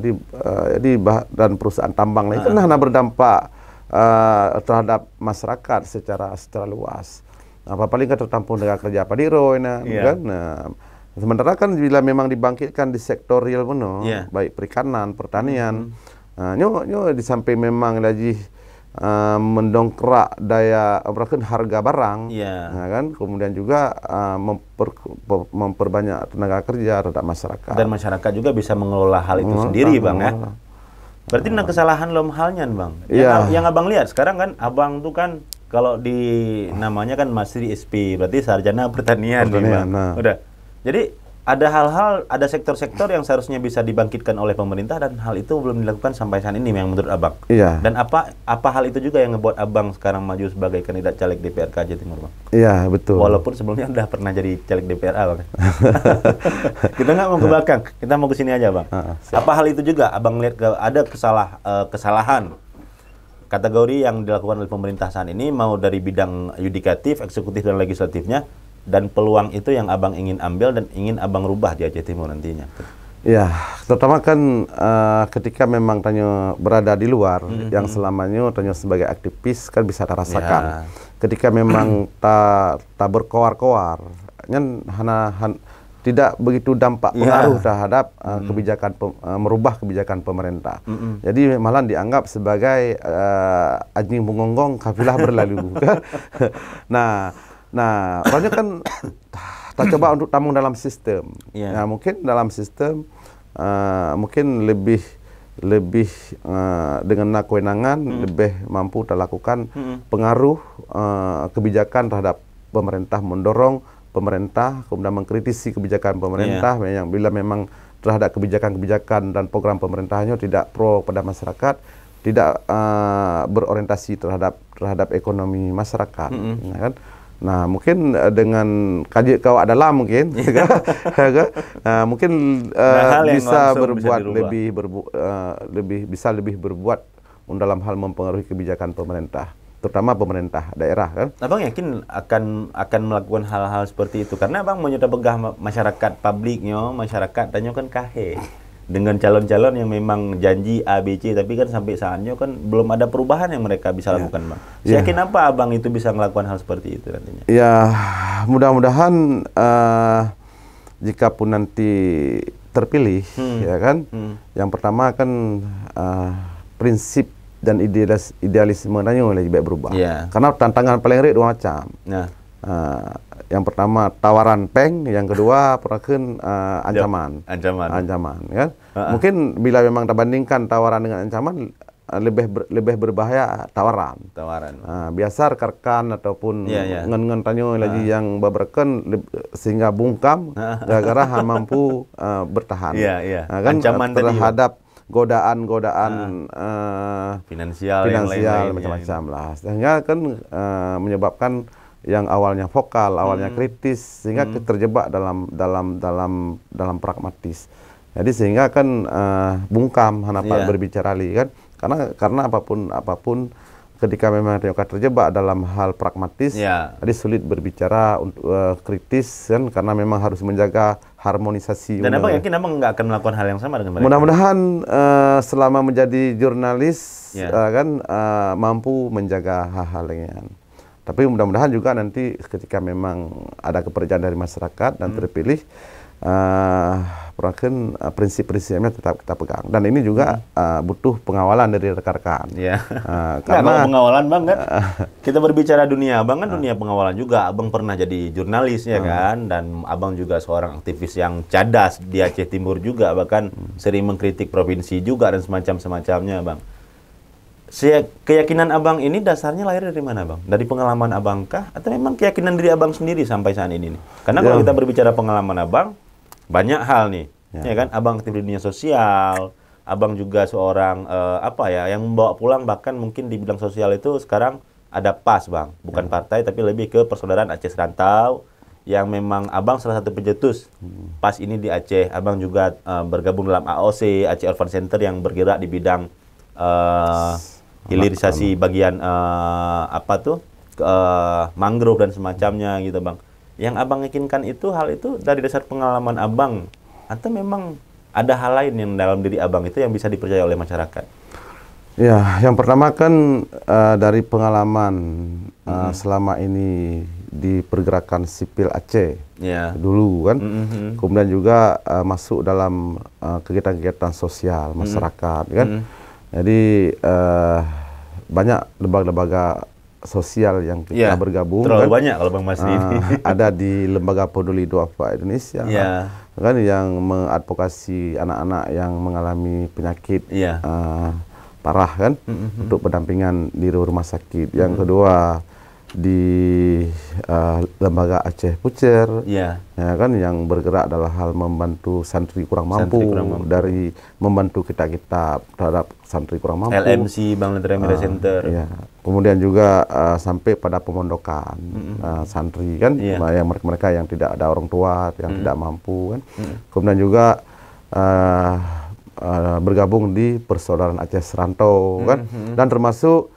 Dan perusahaan tambang lain kan hanya berdampak terhadap masyarakat secara luas. Paling kan tertampung dengan kerja padiro kan. Sementara kan bila memang dibangkitkan di sektor real baik perikanan, pertanian, nyo di samping memang lagi mendongkrak daya harga barang, kan. Kemudian juga memperbanyak tenaga kerja terhadap masyarakat. Dan masyarakat juga bisa mengelola hal itu sendiri, Bang ya. Berarti kesalahan lom halnya, Bang. Yang Abang lihat sekarang kan, Abang tuh kan kalau di namanya kan masih di SP, berarti sarjana pertanian nih, Bang. Udah. Jadi ada sektor-sektor yang seharusnya bisa dibangkitkan oleh pemerintah dan hal itu belum dilakukan sampai saat ini yang menurut Abang. Dan apa hal itu juga yang ngebuat Abang sekarang maju sebagai kandidat caleg DPRK Aceh Timur, Bang? Iya, betul. Walaupun sebelumnya udah pernah jadi caleg DPRA, Bang. Kita nggak mau ke belakang, kita mau ke sini aja, Bang. Apa hal itu juga Abang lihat ada kesalahan kategori yang dilakukan oleh pemerintah saat ini, mau dari bidang yudikatif, eksekutif, dan legislatifnya, dan peluang itu yang Abang ingin ambil dan ingin Abang rubah di Aceh Timur nantinya? Ya, terutama kan ketika memang Tanyo berada di luar, yang selamanya Tanyo sebagai aktivis kan bisa terasakan. Ketika memang tak berkoar-koar, tidak begitu dampak pengaruh terhadap kebijakan merubah kebijakan pemerintah. Jadi malah dianggap sebagai anjing mengonggong kafilah berlalu. Nah, orangnya kan tak coba untuk tampung dalam sistem. Nah, mungkin dalam sistem mungkin lebih dengan kewenangan lebih mampu terlakukan pengaruh kebijakan terhadap pemerintah, mendorong pemerintah, kemudian mengkritisi kebijakan pemerintah yang bila memang terhadap kebijakan-kebijakan dan program pemerintahnya tidak pro pada masyarakat, tidak berorientasi terhadap ekonomi masyarakat, kan? Nah, mungkin dengan kaji kau adalah mungkin, mungkin bisa berbuat lebih berbuat dalam hal mempengaruhi kebijakan pemerintah. terutama pemerintah daerah kan. Abang yakin akan melakukan hal-hal seperti itu karena abang mau pegah masyarakat publiknya, masyarakat tanya kan kahe dengan calon-calon yang memang janji A, B, C, tapi kan sampai saatnya kan belum ada perubahan yang mereka bisa lakukan, Bang. Yakin apa abang itu bisa melakukan hal seperti itu nantinya? Ya, mudah-mudahan jika pun nanti terpilih, ya kan, yang pertama kan prinsip dan idealisme nanya lebih baik berubah. Karena tantangan paling real dua macam. Yang pertama tawaran peng, yang kedua perakan ancaman. Ancaman, kan? Mungkin bila memang terbandingkan tawaran dengan ancaman lebih berbahaya tawaran. Biasa rekan ataupun ngen tanyo lagi yang beberkan sehingga bungkam gara-gara mampu bertahan. Kan ancaman terhadap godaan finansial macam-macam lah, sehingga kan menyebabkan yang awalnya vokal, awalnya kritis, sehingga terjebak dalam pragmatis. Jadi sehingga kan bungkam hanapan berbicara li kan, karena apapun ketika memang terjebak dalam hal pragmatis, jadi sulit berbicara untuk kritis kan, karena memang harus menjaga harmonisasi. Dan abang yakin abang nggak akan melakukan hal yang sama dengan mereka? Mudah-mudahan selama menjadi jurnalis kan mampu menjaga hal-hal yang. Tapi mudah-mudahan juga nanti ketika memang ada kepercayaan dari masyarakat dan terpilih, prinsip-prinsipnya tetap kita pegang. Dan ini juga butuh pengawalan dari rekan-rekan. Karena pengawalan Bang kan, kita berbicara dunia Abang kan dunia pengawalan juga. Abang pernah jadi jurnalis ya kan, dan Abang juga seorang aktivis yang cadas di Aceh Timur juga, bahkan sering mengkritik provinsi juga dan semacamnya Bang. Keyakinan Abang ini dasarnya lahir dari mana Bang? Dari pengalaman Abang kah? Atau memang keyakinan diri Abang sendiri sampai saat ini nih? Karena kalau kita berbicara pengalaman Abang, banyak hal nih, ya kan? Abang aktif di dunia sosial, Abang juga seorang yang membawa pulang, bahkan mungkin di bidang sosial itu sekarang ada PAS Bang, bukan partai tapi lebih ke Persaudaraan Aceh Serantau, yang memang Abang salah satu pencetus PAS ini di Aceh. Abang juga bergabung dalam AOC, Aceh Orphan Center, yang bergerak di bidang hilirisasi bagian mangrove dan semacamnya gitu Bang. Yang Abang yakinkan itu hal itu dari dasar pengalaman Abang, atau memang ada hal lain yang dalam diri Abang itu yang bisa dipercaya oleh masyarakat? Ya, yang pertama kan dari pengalaman selama ini di pergerakan sipil Aceh dulu kan, kemudian juga masuk dalam kegiatan-kegiatan sosial masyarakat kan. Jadi banyak lembaga-lembaga sosial yang kita bergabung. Terlalu kan? Banyak kalau Bang Masdi ini. Ada di Lembaga Peduli Duafa Indonesia, kan, yang mengadvokasi anak-anak yang mengalami penyakit parah kan, untuk pendampingan di rumah sakit. Yang kedua di Lembaga Aceh Pucer, ya kan, yang bergerak dalam hal membantu santri kurang mampu, dari membantu kita terhadap santri kurang mampu. LMC, Bang Lentera Media Center. Ya. Kemudian juga sampai pada pemondokan santri kan, yang mereka yang tidak ada orang tua, yang tidak mampu kan. Kemudian juga bergabung di Persaudaraan Aceh Serantau kan, dan termasuk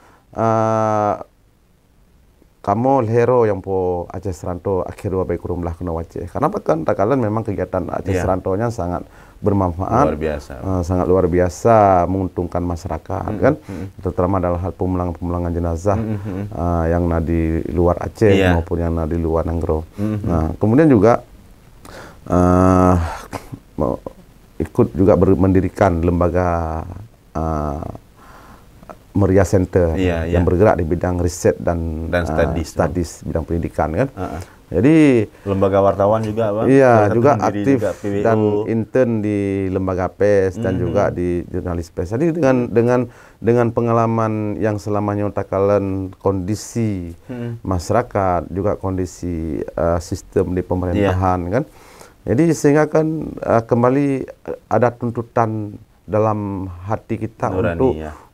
kamu hero yang po Aceh Serantau akhirnya baik kurumlah kena Aceh. Kenapa kan takalan memang kegiatan Aceh Serantau-nya sangat bermanfaat, luar biasa, sangat luar biasa, menguntungkan masyarakat kan, terutama dalam hal pemulangan jenazah yang di luar Aceh maupun yang di luar Nanggro. Nah, kemudian juga ikut juga mendirikan lembaga Meria Center yang bergerak di bidang riset dan studies bidang pendidikan kan. Jadi lembaga wartawan juga, Bang. Iya, juga aktif juga dan intern di lembaga PES dan juga di jurnalis PES. Jadi dengan pengalaman yang selamanya takalan kondisi masyarakat, juga kondisi sistem di pemerintahan kan. Jadi sehingga kan kembali ada tuntutan dalam hati kita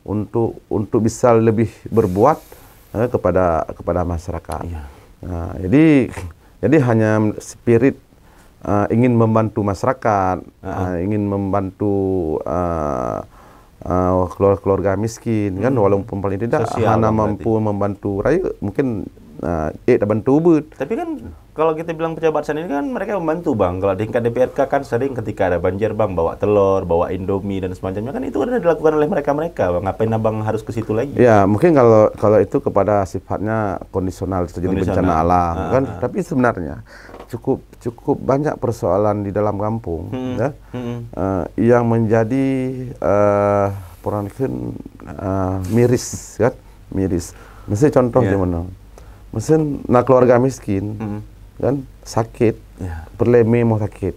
untuk bisa lebih berbuat kepada masyarakat. Nah, jadi hanya spirit ingin membantu masyarakat, ingin membantu keluarga miskin kan, walaupun paling tidak Sosial hana berarti. mampu membantu raya mungkin dah bantu but. Tapi kan kalau kita bilang pejabat sana ini kan mereka membantu bang. Kalau di tingkat DPRK kan sering ketika ada banjir bang bawa telur, bawa Indomie dan semacamnya kan itu kan dilakukan oleh mereka bang. Ngapain abang harus ke situ lagi? Ya mungkin kalau itu kepada sifatnya kondisional terjadi Kondisional. bencana alam kan. Tapi sebenarnya cukup banyak persoalan di dalam kampung ya, yang menjadi miris kan, miris. Misalnya contoh di mana? Mesin nak keluarga miskin kan sakit, berleme mau sakit.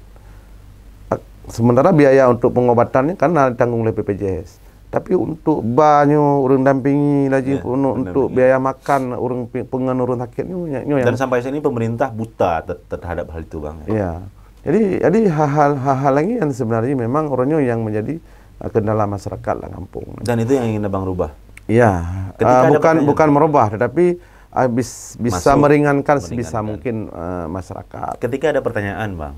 Sementara biaya untuk pengobatannya kan ditanggung oleh BPJS. Tapi untuk banyu orang dampingi lagi untuk biaya makan orang pengen orang sakitnya Dan sampai sini pemerintah buta terhadap hal itu bang. Ya. Jadi hal-hal lagi yang sebenarnya memang orangnya yang menjadi kendala masyarakat lah kampung. Dan itu yang ingin abang rubah. Iya. Bukan merubah, tetapi bisa meringankan sebisa mungkin masyarakat. Ketika ada pertanyaan bang,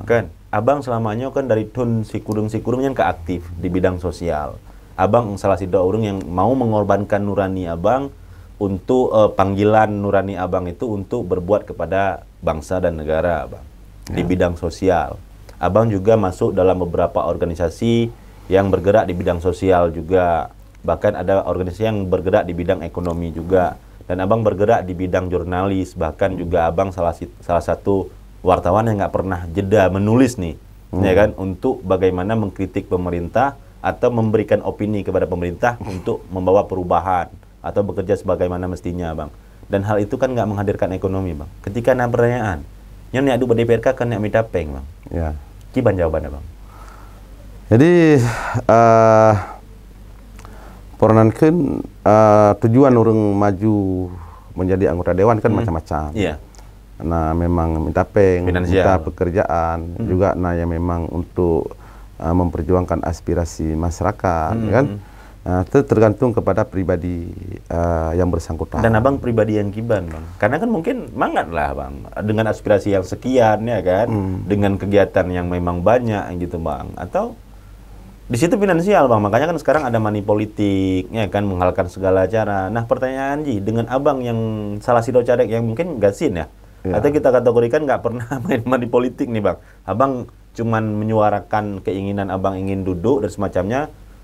kan abang selamanya kan dari tun si kurung yang keaktif di bidang sosial. Abang salah satu orang yang mau mengorbankan nurani abang untuk panggilan nurani abang itu untuk berbuat kepada bangsa dan negara abang di bidang sosial. Abang juga masuk dalam beberapa organisasi yang bergerak di bidang sosial juga. Bahkan ada organisasi yang bergerak di bidang ekonomi juga. Dan abang bergerak di bidang jurnalis, bahkan juga abang salah satu wartawan yang nggak pernah jeda menulis nih, ya kan, untuk bagaimana mengkritik pemerintah atau memberikan opini kepada pemerintah untuk membawa perubahan atau bekerja sebagaimana mestinya, bang. Dan hal itu kan nggak menghadirkan ekonomi, bang. Ketika ada pertanyaan, yang nih adu DPRK kan yang mitapeng, bang. Ya. Kiban jawabannya, bang. Jadi Poranankeun tujuan orang maju menjadi anggota dewan kan macam-macam. Iya. Nah memang minta minta pekerjaan, juga nah yang memang untuk memperjuangkan aspirasi masyarakat, kan? Itu tergantung kepada pribadi yang bersangkutan. Dan abang pribadi yang kiban, bang. Karena kan mungkin mangat lah, bang, dengan aspirasi yang sekian, ya kan, dengan kegiatan yang memang banyak, gitu, bang. Atau di situ finansial, bang. Makanya kan sekarang ada money politik, ya kan, menghalalkan segala cara. Nah, pertanyaan Ji, dengan abang yang salah sido cadek yang mungkin gasin ya, atau kita kategorikan nggak pernah main money politik nih, bang. Abang cuman menyuarakan keinginan abang ingin duduk dan semacamnya,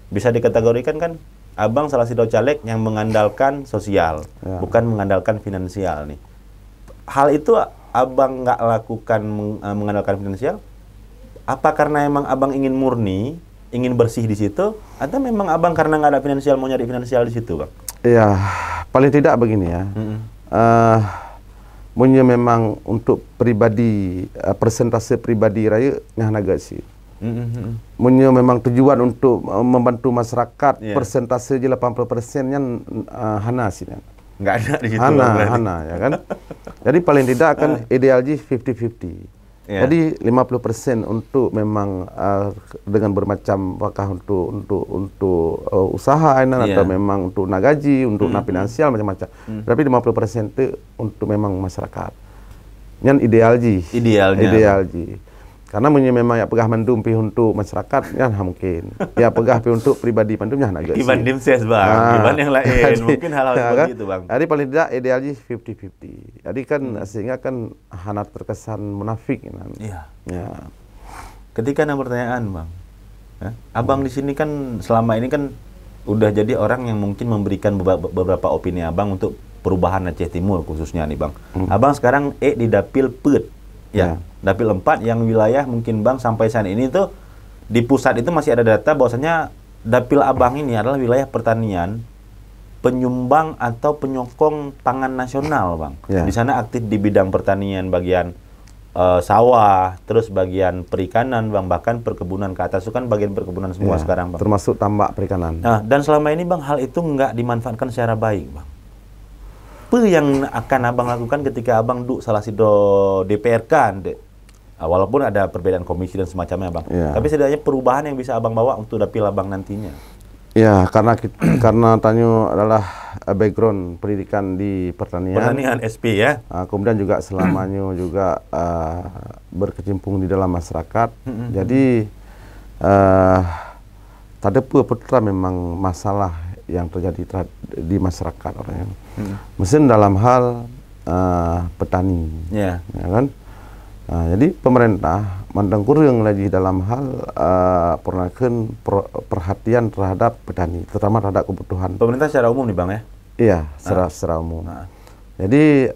bisa dikategorikan kan abang salah sido caleg yang mengandalkan sosial, bukan mengandalkan finansial nih. Hal itu abang nggak lakukan mengandalkan finansial, apa karena emang abang ingin murni, ingin bersih di situ, atau memang abang karena nggak ada finansial mau nyari finansial di situ, bang? Iya, paling tidak begini ya. Punya memang untuk pribadi, persentase pribadi raya yang agak sih. Punya memang tujuan untuk membantu masyarakat, persentase je 80% yang hana sih. Nggak ada di situ. Hana ya kan. Jadi paling tidak kan ideal je 50-50. Jadi 50% untuk memang dengan bermacam apakah untuk usaha atau memang untuk nak gaji, untuk nak finansial macam-macam. Tapi 50% itu untuk memang masyarakat. Yang ideal ji. Karena memang ya pegah mandum pi untuk masyarakat ya mungkin. Ya pegah pi untuk pribadi mandumnya nak gaji. Iban dimses, bang. Iban yang lain. Mungkin hal-hal seperti itu, bang. Jadi paling tidak ideal ji 50-50. Jadi kan sehingga kan hana terkesan munafik kan. Iya. Ya. Ketika ada pertanyaan, bang, abang di sini kan selama ini kan udah jadi orang yang mungkin memberikan beberapa opini abang untuk perubahan Aceh Timur khususnya nih, bang. Abang sekarang di Dapil Pet, ya. Dapil 4 yang wilayah mungkin bang sampai saat ini tuh di pusat itu masih ada data bahwasanya dapil abang ini adalah wilayah pertanian penyumbang atau penyokong pangan nasional, bang. Di sana aktif di bidang pertanian bagian sawah, terus bagian perikanan, bang, bahkan perkebunan ke atas itu kan bagian perkebunan semua sekarang, bang. Termasuk tambak perikanan. Nah, dan selama ini, bang, hal itu nggak dimanfaatkan secara baik, bang. Apa yang akan abang lakukan ketika abang duduk salah sido DPRK, walaupun ada perbedaan komisi dan semacamnya, bang. Tapi setidaknya perubahan yang bisa abang bawa untuk dapil abang nantinya. Ya, karena Tanyo adalah background pendidikan di pertanian. Pertanian SP ya. Kemudian juga selamanya juga berkecimpung di dalam masyarakat. Jadi tak ada putra memang masalah yang terjadi di masyarakat orang. Mesin dalam hal petani, ya kan. Jadi pemerintah mandang kurang lagi dalam hal perhatian terhadap petani, terutama terhadap kebutuhan. Pemerintah secara umum nih Bang ya? Iya, secara umum. Jadi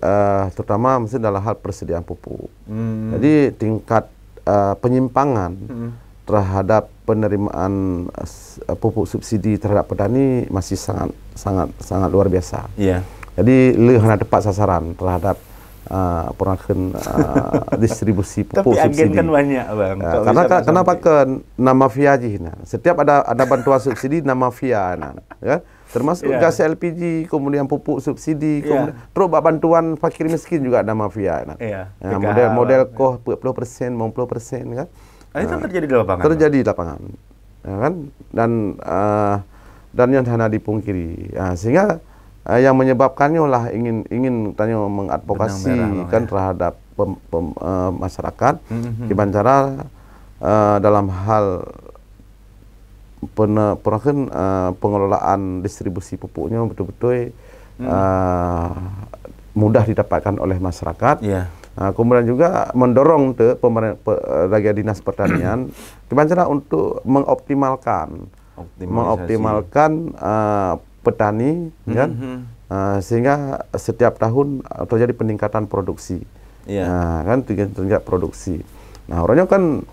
terutama mesti dalam hal persediaan pupuk. Jadi tingkat penyimpangan terhadap penerimaan pupuk subsidi terhadap petani masih sangat luar biasa. Iya. Jadi hanya tepat sasaran terhadap penakan distribusi pupuk tapi subsidi. Tapi agen kan banyak Bang. Kenapa kan nama mafia aja? Setiap ada bantuan subsidi nama mafia, ya. Termasuk gas LPG, kemudian pupuk subsidi, kemudian terus bantuan fakir miskin juga ada mafia. Model koh 40%, 50% kan. Itu terjadi di lapangan. Terjadi di lapangan, ya kan? Dan yang hanya dipungkiri, sehingga yang menyebabkannya lah ingin tanya mengadvokasi kan terhadap masyarakat, gimana cara dalam hal pengelolaan distribusi pupuknya betul-betul mudah didapatkan oleh masyarakat. Kemudian juga mendorong bagi dinas pertanian gimana cara untuk mengoptimalkan petani, kan? Sehingga setiap tahun terjadi peningkatan produksi, kan tingkat produksi. Nah, orangnya kan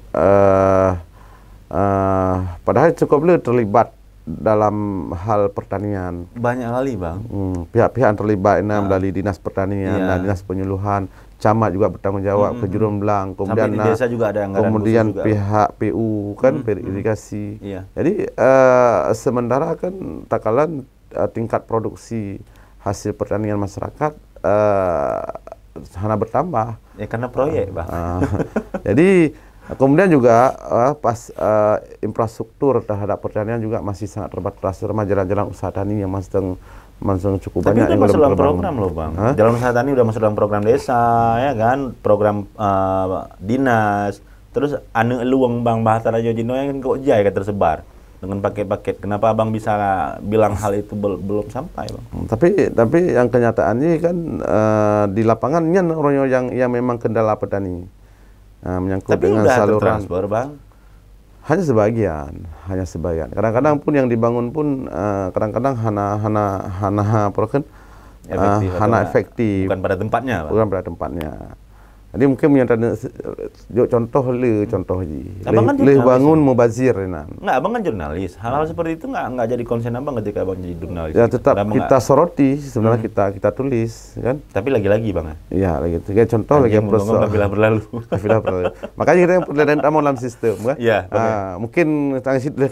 padahal cukup terlibat dalam hal pertanian. Banyak kali Bang. Pihak-pihak yang terlibat melalui dinas pertanian dan dinas penyuluhan, camat juga bertanggung jawab ke Jurumbelang, kemudian di desa juga ada kemudian pihak PU kan irigasi. Jadi sementara kan takalan tingkat produksi hasil pertanian masyarakat hanya bertambah. Ya karena proyek Bang. Jadi kemudian juga infrastruktur terhadap pertanian juga masih sangat terbatas, terutama jalan-jalan usaha tani yang masih cukup banyak. Tapi itu masuk dalam program loh Bang. Jalan usaha tani udah masuk dalam program desa, ya kan, program dinas. Terus anu luang Bang bahasa Raja Jino yang kok jaya kan tersebar dengan paket-paket. Kenapa Abang bisa bilang hal itu belum sampai Bang? Tapi yang kenyataannya kan di lapangannya orang yang memang kendala petani. Menyangkut tapi dengan saluran Bang. hanya sebagian. Kadang-kadang pun yang dibangun pun kadang-kadang hana efektif. Bukan pada tempatnya, Bang. Bukan pada tempatnya. Jadi mungkin menyatakan contoh ji. Abang kan bangun mubazir Enggak, Abang kan jurnalis. Hal-hal seperti itu enggak jadi konsen Abang ketika Abang jadi jurnalis. Ya tetap kita soroti, sebenarnya kita tulis kan. Tapi lagi-lagi Bang. Iya, lagi. Kayak contoh lagi proses berlalu. Makanya kita perlu tamu dalam sistem kan. Iya, mungkin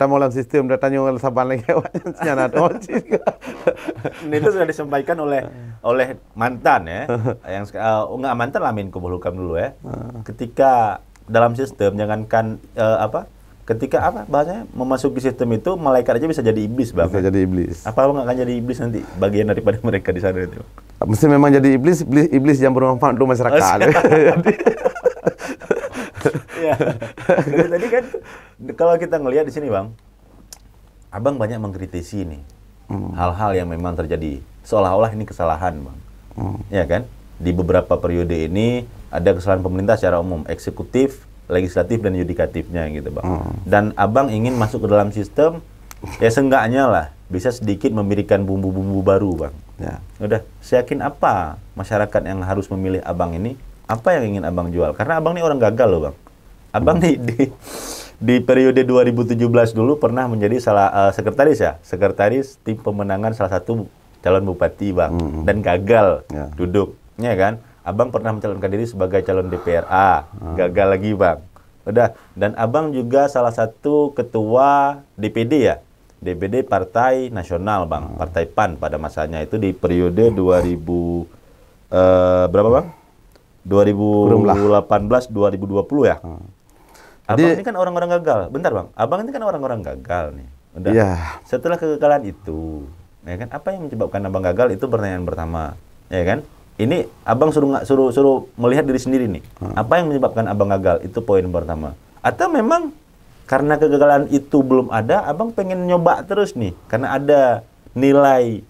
tamu dalam sistem datanya saban lagi nyana itu sudah disampaikan oleh mantan ya. Yang enggak mantan lah Menko Polhukam dulu ya. Ketika dalam sistem jangankan ketika bahasanya memasuki sistem itu malaikat aja bisa jadi iblis Bang. Bisa jadi iblis. Apa Abang akan jadi iblis nanti bagian daripada mereka di sana itu? Mesti memang jadi iblis yang bermanfaat untuk masyarakat. Iya. Dari tadi kan kalau kita ngelihat di sini Bang, Abang banyak mengkritisi nih hal-hal yang memang terjadi seolah-olah ini kesalahan Bang. Ya kan? Di beberapa periode ini ada kesalahan pemerintah secara umum, eksekutif, legislatif dan yudikatifnya gitu Bang. Dan Abang ingin masuk ke dalam sistem ya seenggaknya lah bisa sedikit memberikan bumbu-bumbu baru Bang. Ya. Udah, saya yakin apa masyarakat yang harus memilih Abang ini, apa yang ingin Abang jual? Karena Abang ini orang gagal loh Bang. Abang nih di periode 2017 dulu pernah menjadi sekretaris tim pemenangan salah satu calon bupati Bang, dan gagal duduknya kan. Abang pernah mencalonkan diri sebagai calon DPRA, gagal lagi Bang. Udah, dan Abang juga salah satu ketua DPD ya, DPD Partai Nasional Bang, Partai PAN pada masanya itu di periode 2000 berapa Bang? 2018-2020 ya. Abang ini kan orang-orang gagal. Bentar Bang, Abang ini kan orang-orang gagal nih. Udah. Setelah kegagalan itu, ya kan, apa yang menyebabkan Abang gagal itu pertanyaan pertama, ya kan? Ini Abang suruh melihat diri sendiri nih. Apa yang menyebabkan Abang gagal? Itu poin pertama. Atau memang karena kegagalan itu belum ada, abang pengen nyoba terus nih, karena ada nilai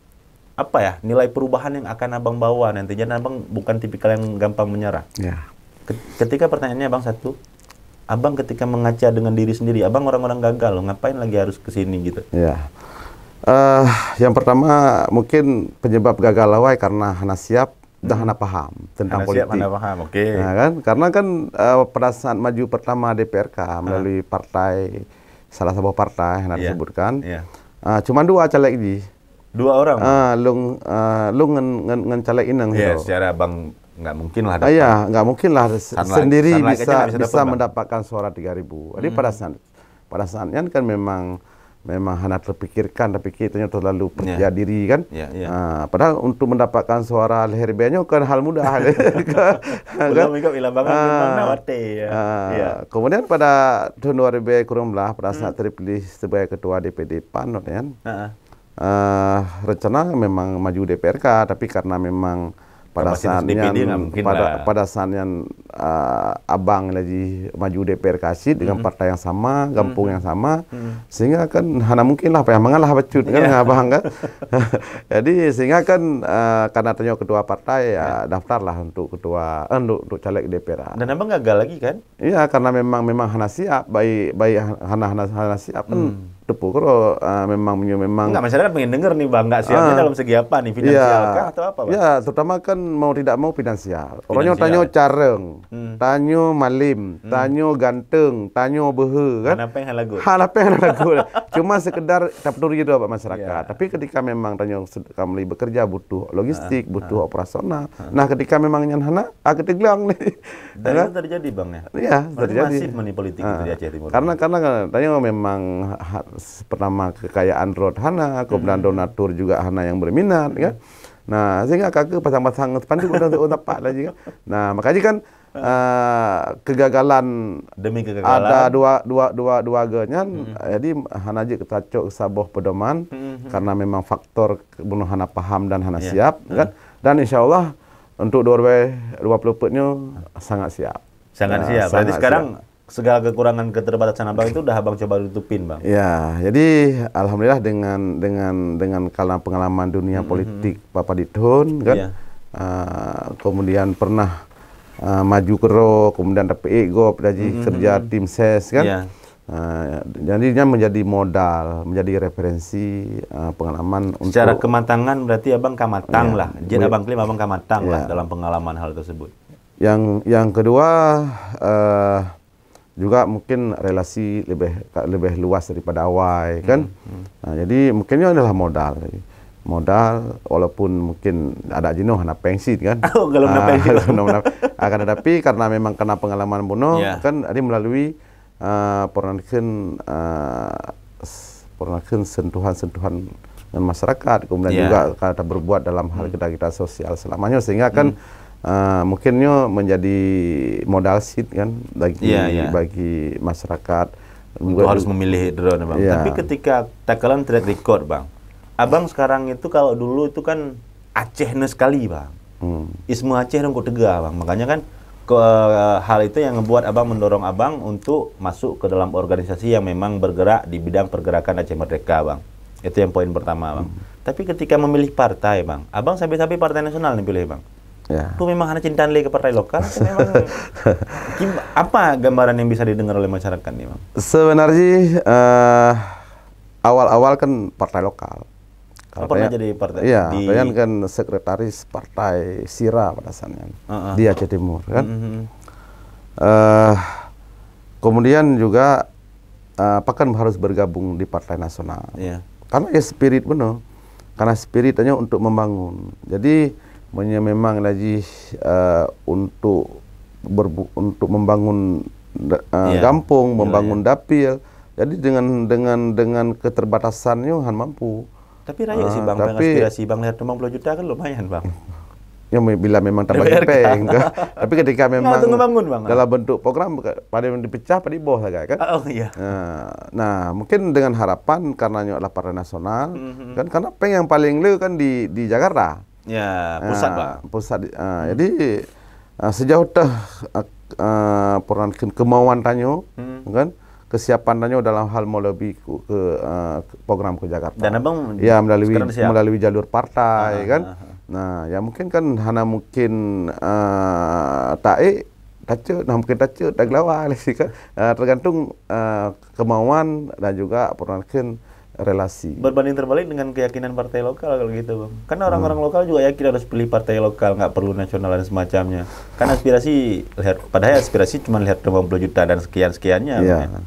apa ya, nilai perubahan yang akan abang bawa nantinya. Dan abang bukan tipikal yang gampang menyerah. Ya. Ketika pertanyaannya abang satu, abang ketika mengaca dengan diri sendiri, abang orang-orang gagal loh, ngapain lagi harus kesini gitu? Ya. Yang pertama mungkin penyebab gagal lawai karena hana siap dan hana paham tentang politik. Hana paham, oke. Nah, kan? Karena kan pada saat maju pertama DPRK melalui partai, salah satu partai yang disebutkan, cuma 2 caleg ini. 2 orang? Lung ngen caleg inang. Iya, secara abang nggak mungkin lah. Iya, nggak mungkin lah sendiri bisa dapat, mendapatkan suara 3.000. Jadi pada saatnya kan memang hanya terpikirkan, tapi kita terlalu percaya diri kan. Padahal untuk mendapatkan suara leher banyak kan hal mudah. Kemudian pada tahun 2019 pada saat terpilih sebagai ketua DPD PAN, kan, rencana memang maju DPRK, tapi karena memang pada saatnya abang lagi maju DPR kasih dengan partai yang sama, kampung yang sama, sehingga kan hana mungkin lah apa yang mengalah bacut kan abang kan. Jadi sehingga kan karena tanya kedua partai ya daftarlah untuk ketua untuk caleg DPR. Dan abang gagal lagi kan? Iya, karena memang hana siap, baik hana siap kan. Tepu kalau memang nggak, masyarakat pengen denger nih bang, nggak siapnya dalam segi apa nih, finansial kah atau apa bang? Ya, terutama kan mau tidak mau finansial. Orangnya tanya careng, tanya malim, tanya ganteng, tanya behe kan. Apa yang lagu? Cuma sekedar taptur gitu Pak masyarakat. Tapi ketika memang tanya kamu bekerja butuh logistik, butuh operasional. Nah, ketika memang nyan hana, kita gelang nih. Dan itu terjadi bang ya? Iya, terjadi. Masif money politik itu di Aceh Timur. Karena tanya memang pertama kekayaan road hana, kemudian donatur juga hana yang berminat, kan. Nah, sehingga kakek pasang-pasang sepanduk untuk tepat lagi kan. Nah, makanya kan kegagalan demi kegagalan ada dua ganya, jadi hana aja kita cok saboh pedoman karena memang faktor bunuh hana paham dan hana siap, kan. Dan insya Allah untuk 2020-nya sangat siap. Sangat siap. Berarti sekarang segala kekurangan keterbatasan abang itu udah abang coba tutupin bang. Ya, jadi alhamdulillah dengan pengalaman dunia politik Bapak Ditun kan, kemudian pernah maju kero, kemudian dapat ego, kerja tim ses kan. Jadinya menjadi modal, menjadi referensi pengalaman. Secara kematangan berarti abang kamatang lah. Jadi abang klaim abang kamatang lah dalam pengalaman hal tersebut. Yang kedua juga mungkin relasi lebih luas daripada awal kan. Nah, jadi mungkinnya adalah modal walaupun mungkin ada jenuh anak pensi kan. Kalau pensi akan tetapi karena memang kena pengalaman bunuh kan ada melalui pernahkan sentuhan-sentuhan dengan masyarakat, kemudian juga kita berbuat dalam hal kita sosial selamanya, sehingga kan mungkinnya menjadi modal seat kan bagi masyarakat untuk harus memilih drone bang. Tapi ketika takalan track record bang, abang sekarang itu kalau dulu itu kan Acehnya sekali bang, Ismu Aceh dong kok tegak bang, makanya kan hal itu yang ngebuat abang mendorong abang untuk masuk ke dalam organisasi yang memang bergerak di bidang pergerakan Aceh Merdeka bang. Itu yang poin pertama bang. Tapi ketika memilih partai bang, abang sampai partai nasional nih pilih bang. Itu memang hanya cintaan ke partai lokal atau memang apa gambaran yang bisa didengar oleh masyarakat nih bang? Sebenarnya awal-awal kan partai lokal. Pernah jadi partai? Iya, Bayan kan sekretaris partai Sira pada saatnya di Aceh Timur kan. Kemudian juga kan harus bergabung di partai nasional. Karena spirit benar. Karena spiritnya untuk membangun. Jadi memang lagi untuk membangun kampung, membangun dapil. Jadi dengan keterbatasannya han mampu. Tapi rakyat sih bang, aspirasi bang lihat 50 juta kan lumayan bang. Ya bila memang tambah gepeng kan. Tapi ketika memang bang, dalam bentuk program pada dipecah pada bawah saja kan. Nah, mungkin dengan harapan karena adalah partai nasional kan, karena yang paling lu kan di Jakarta. Ya, pusat bang. Pusat. Jadi sejauh kemauan tanyo kan, kesiapannya dalam hal mau lebih ke program ke Jakarta. Dan abang ya sekarang siap? melalui jalur partai kan. Nah, ya mungkin kan hana mungkin nah mungkin tak lawa kan. Tergantung kemauan dan juga peranakan relasi. Berbanding terbalik dengan keyakinan partai lokal kalau gitu, Bang. Kan orang-orang lokal juga yakin harus pilih partai lokal, nggak perlu nasional dan semacamnya. Kan aspirasi padahal aspirasi cuma lihat 50 juta dan sekian-sekiannya. Iya.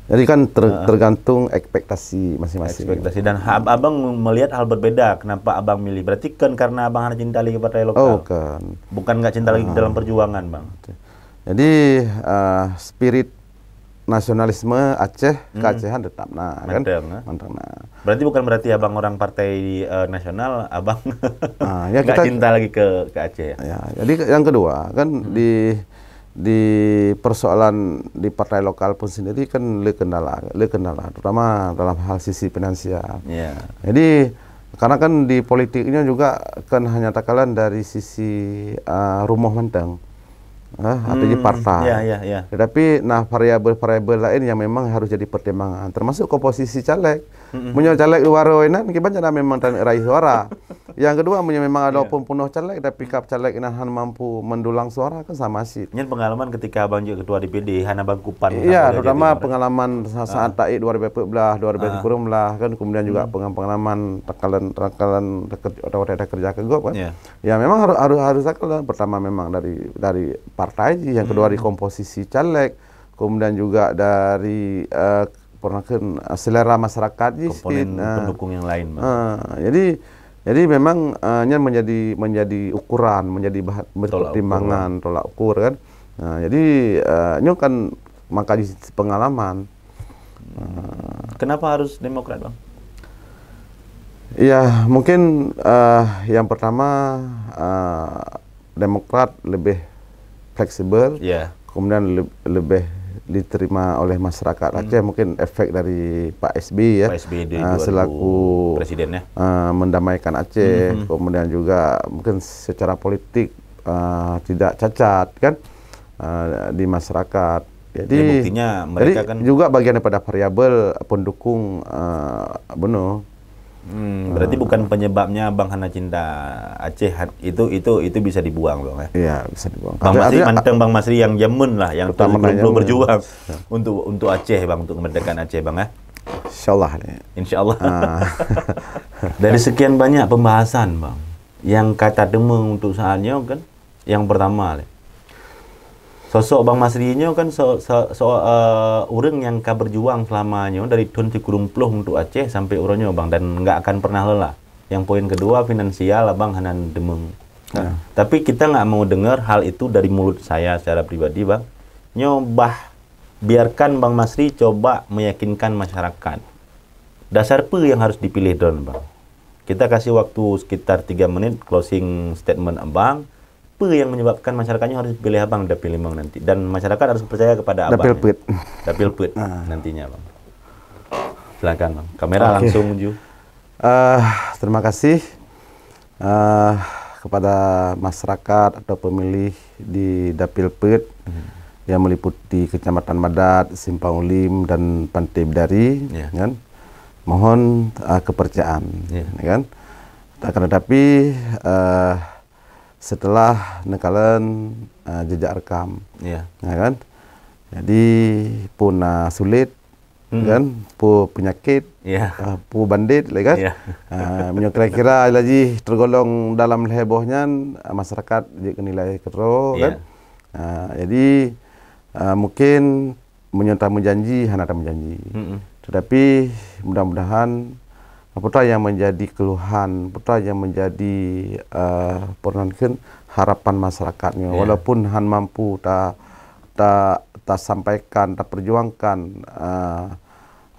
Jadi kan tergantung ekspektasi masing-masing. Ekspektasi, dan abang melihat hal berbeda. Kenapa abang milih? Berarti kan karena abang hanya cinta lagi partai lokal. Oh, kan. Bukan nggak cinta lagi dalam perjuangan, Bang. Jadi spirit nasionalisme Aceh keacehan tetap kan. Manteng. Berarti bukan berarti abang orang partai nasional, abang ya nggak cinta lagi ke Aceh ya? Ya. Jadi yang kedua kan di persoalan di partai lokal pun sendiri kan le kendala terutama dalam hal sisi finansial. Yeah. Jadi karena kan di politiknya juga kan hanya takalan dari sisi rumah menteng. Atau di partai. Ya. Tetapi variabel-variabel lain yang memang harus jadi pertimbangan, termasuk komposisi caleg. Punya caleg luar wenan kibannya memang raih suara. Yang kedua memang ada walaupun penuh caleg tapi kap caleg inahan mampu mendulang suara kan sama sih. Ini pengalaman ketika abang jadi ketua DPD hana bang Kupan. Iya, terutama pengalaman saat TAI 2014, 2010 kan, kemudian juga pengalaman takalan kerja ke GOP kan. Ya memang harus takalan pertama memang dari partai, yang kedua dari komposisi caleg, kemudian juga dari selera masyarakat, komponen pendukung yang lain. Jadi memang menjadi ukuran, menjadi pertimbangan tolak ukur kan. Nah, jadi ini kan maka di pengalaman. Kenapa harus Demokrat, Bang? Ya mungkin yang pertama Demokrat lebih fleksibel, kemudian lebih diterima oleh masyarakat Aceh, mungkin efek dari Pak SBY ya, selaku presidennya, mendamaikan Aceh, kemudian juga mungkin secara politik tidak cacat kan di masyarakat. Jadi ya, buktinya mereka kan juga bagian daripada variabel pendukung Beno. Berarti bukan penyebabnya Bang hana cinta Aceh, itu bisa dibuang, Bang ya? Iya, bisa dibuang. Bang Masri manteng, Bang Masri yang jamun lah, yang belum berjuang untuk Aceh, Bang, untuk kemerdekaan Aceh, Bang ya. Insyaallah. Dari sekian banyak pembahasan, Bang, yang kata demeng untuk saatnya kan, yang pertama sosok Bang Masri-nya kan orang yang berjuang selamanya dari tahun 30 untuk Aceh sampai urangnya, Bang, dan nggak akan pernah lelah. Yang poin kedua finansial, Bang hanan demeng. Tapi kita nggak mau dengar hal itu dari mulut saya secara pribadi, Bang. Biarkan Bang Masri coba meyakinkan masyarakat. Dasar apa yang harus dipilih, Don, Bang? Kita kasih waktu sekitar 3 menit closing statement Abang. Apa yang menyebabkan masyarakatnya harus pilih Abang Dapil Limang nanti, dan masyarakat harus percaya kepada Abang Dapil Put nantinya, Bang. Silakan, Bang. Kamera langsung Ju. Terima kasih kepada masyarakat atau pemilih di Dapil Put yang meliputi Kecamatan Madat, Simpang Lim, dan Pantai Bidari, kan? Mohon kepercayaan, kan? Akan tetapi setelah nekalan jejak rekam, kan? Jadi pun sulit, kan? Pu penyakit, pu bandit, kan? Kira-kira lagi tergolong dalam hebohnya masyarakat nilai ketro, kan? Jadi mungkin menyontak menjanji, hana menjanji. Tetapi mudah-mudahan apa yang menjadi keluhan, apa yang menjadi harapan masyarakatnya, walaupun han mampu tak sampaikan, tak perjuangkan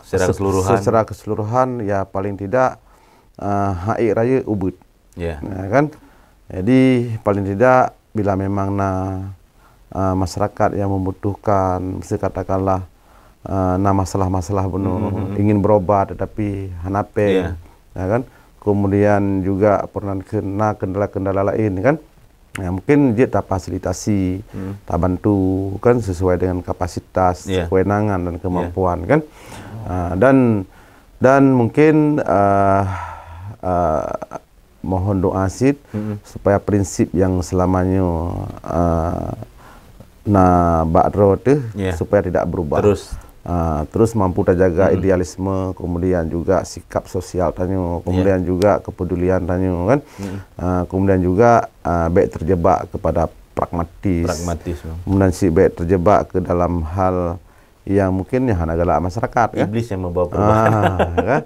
secara keseluruhan, ya paling tidak HI raya ubud, kan? Jadi paling tidak bila memang masyarakat yang membutuhkan, katakanlah masalah-masalah ingin berobat tetapi hanape, ya kan? Kemudian juga pernah kena kendala-kendala lain, kan? Ya, mungkin dia tak fasilitasi, tak bantu kan sesuai dengan kapasitas, kewenangan dan kemampuan kan. Dan mungkin mohon doa Sid supaya prinsip yang selamanya Ba'ro tu supaya tidak berubah. Terus mampu terjaga idealisme, kemudian juga sikap sosial tanyo, kemudian juga kepedulian tanyo kan, kemudian juga baik terjebak kepada pragmatis, kemudian si baik terjebak ke dalam hal yang mungkin ya hana galak masyarakat kan? Iblis yang membawa perubahan. Kan?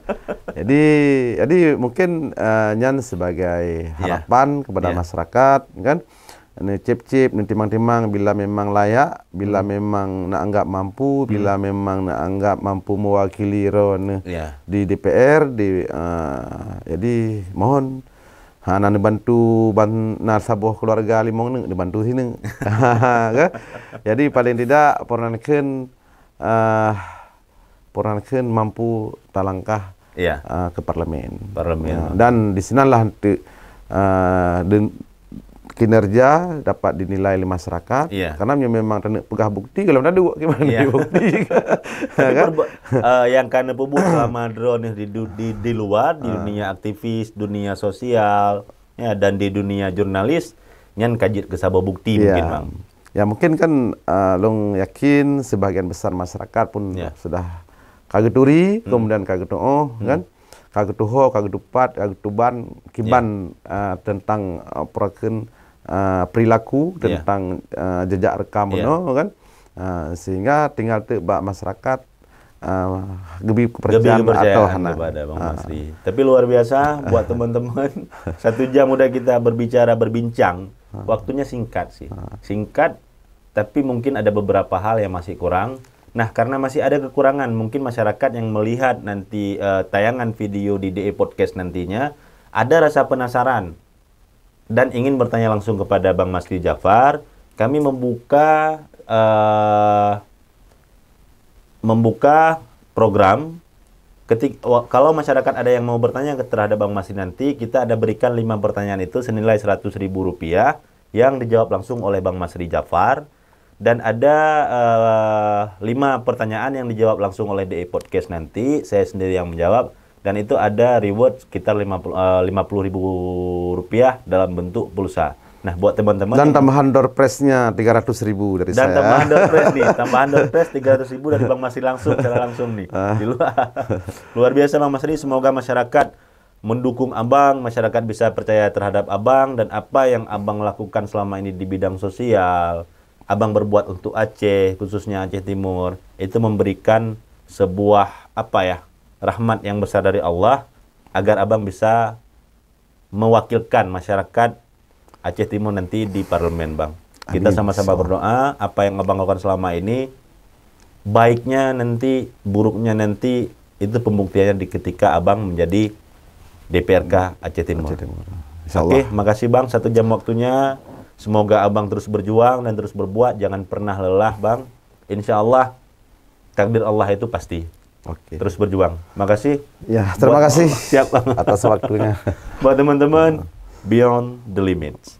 Jadi mungkin nyan sebagai harapan kepada masyarakat kan. Ini cip-cip, ini timang-timang bila memang layak, bila memang nak anggap mampu, bila memang nak anggap mampu mewakili ron di DPR, jadi mohon nak dibantu sabuah keluarga limong ni dibantu sini. Kan? Jadi paling tidak porankeun mampu talangkah ke parlemen. Dan di sinalah kinerja dapat dinilai oleh masyarakat karena memang pegah bukti kalau ada gimana bukti kan? Yang karena pebuk selama drone di luar di dunia aktivis, dunia sosial dan di dunia jurnalis nyan kajit ke sabah bukti mungkin Bang. Ya mungkin kan long yakin sebagian besar masyarakat pun sudah kageturi kemudian kagetuh kan kagetuho kagetupat kagetuban kiban tentang perilaku tentang jejak rekam kan, sehingga tinggal bak masyarakat gebi kepercayaan atau kepada Bang Masri. Tapi luar biasa buat teman-teman. 1 jam udah kita berbincang. Waktunya singkat sih, singkat. Tapi mungkin ada beberapa hal yang masih kurang. Nah, karena masih ada kekurangan, mungkin masyarakat yang melihat nanti tayangan video di DE Podcast nantinya ada rasa penasaran dan ingin bertanya langsung kepada Bang Masri Jafar. Kami membuka program. Kalau masyarakat ada yang mau bertanya terhadap Bang Masri nanti, kita ada berikan 5 pertanyaan itu senilai Rp100.000 yang dijawab langsung oleh Bang Masri Jafar. Dan ada 5 pertanyaan yang dijawab langsung oleh DE Podcast nanti. Saya sendiri yang menjawab. Dan itu ada reward sekitar Rp50.000 dalam bentuk pulsa. Nah, buat teman-teman. Dan tambahan door prize-nya Rp300.000 dari saya. Dan tambahan door prize nih, tambahan door prize Rp300.000 dari Bang Masri secara langsung nih. Di luar biasa Bang Masri, semoga masyarakat mendukung Abang, masyarakat bisa percaya terhadap Abang dan apa yang Abang lakukan selama ini di bidang sosial. Abang berbuat untuk Aceh, khususnya Aceh Timur, itu memberikan sebuah rahmat yang besar dari Allah agar Abang bisa mewakilkan masyarakat Aceh Timur nanti di parlemen, Bang. Kita sama-sama berdoa apa yang Abang lakukan selama ini, baiknya nanti, buruknya nanti, itu pembuktiannya ketika Abang menjadi DPRK Aceh Timur. Oke, makasih Bang, 1 jam waktunya. Semoga Abang terus berjuang dan terus berbuat, jangan pernah lelah, Bang. Insya Allah takdir Allah itu pasti. Terus berjuang. Makasih. Ya, terima kasih. Siap, Bang. Atas waktunya. Buat teman-teman, Beyond the Limits.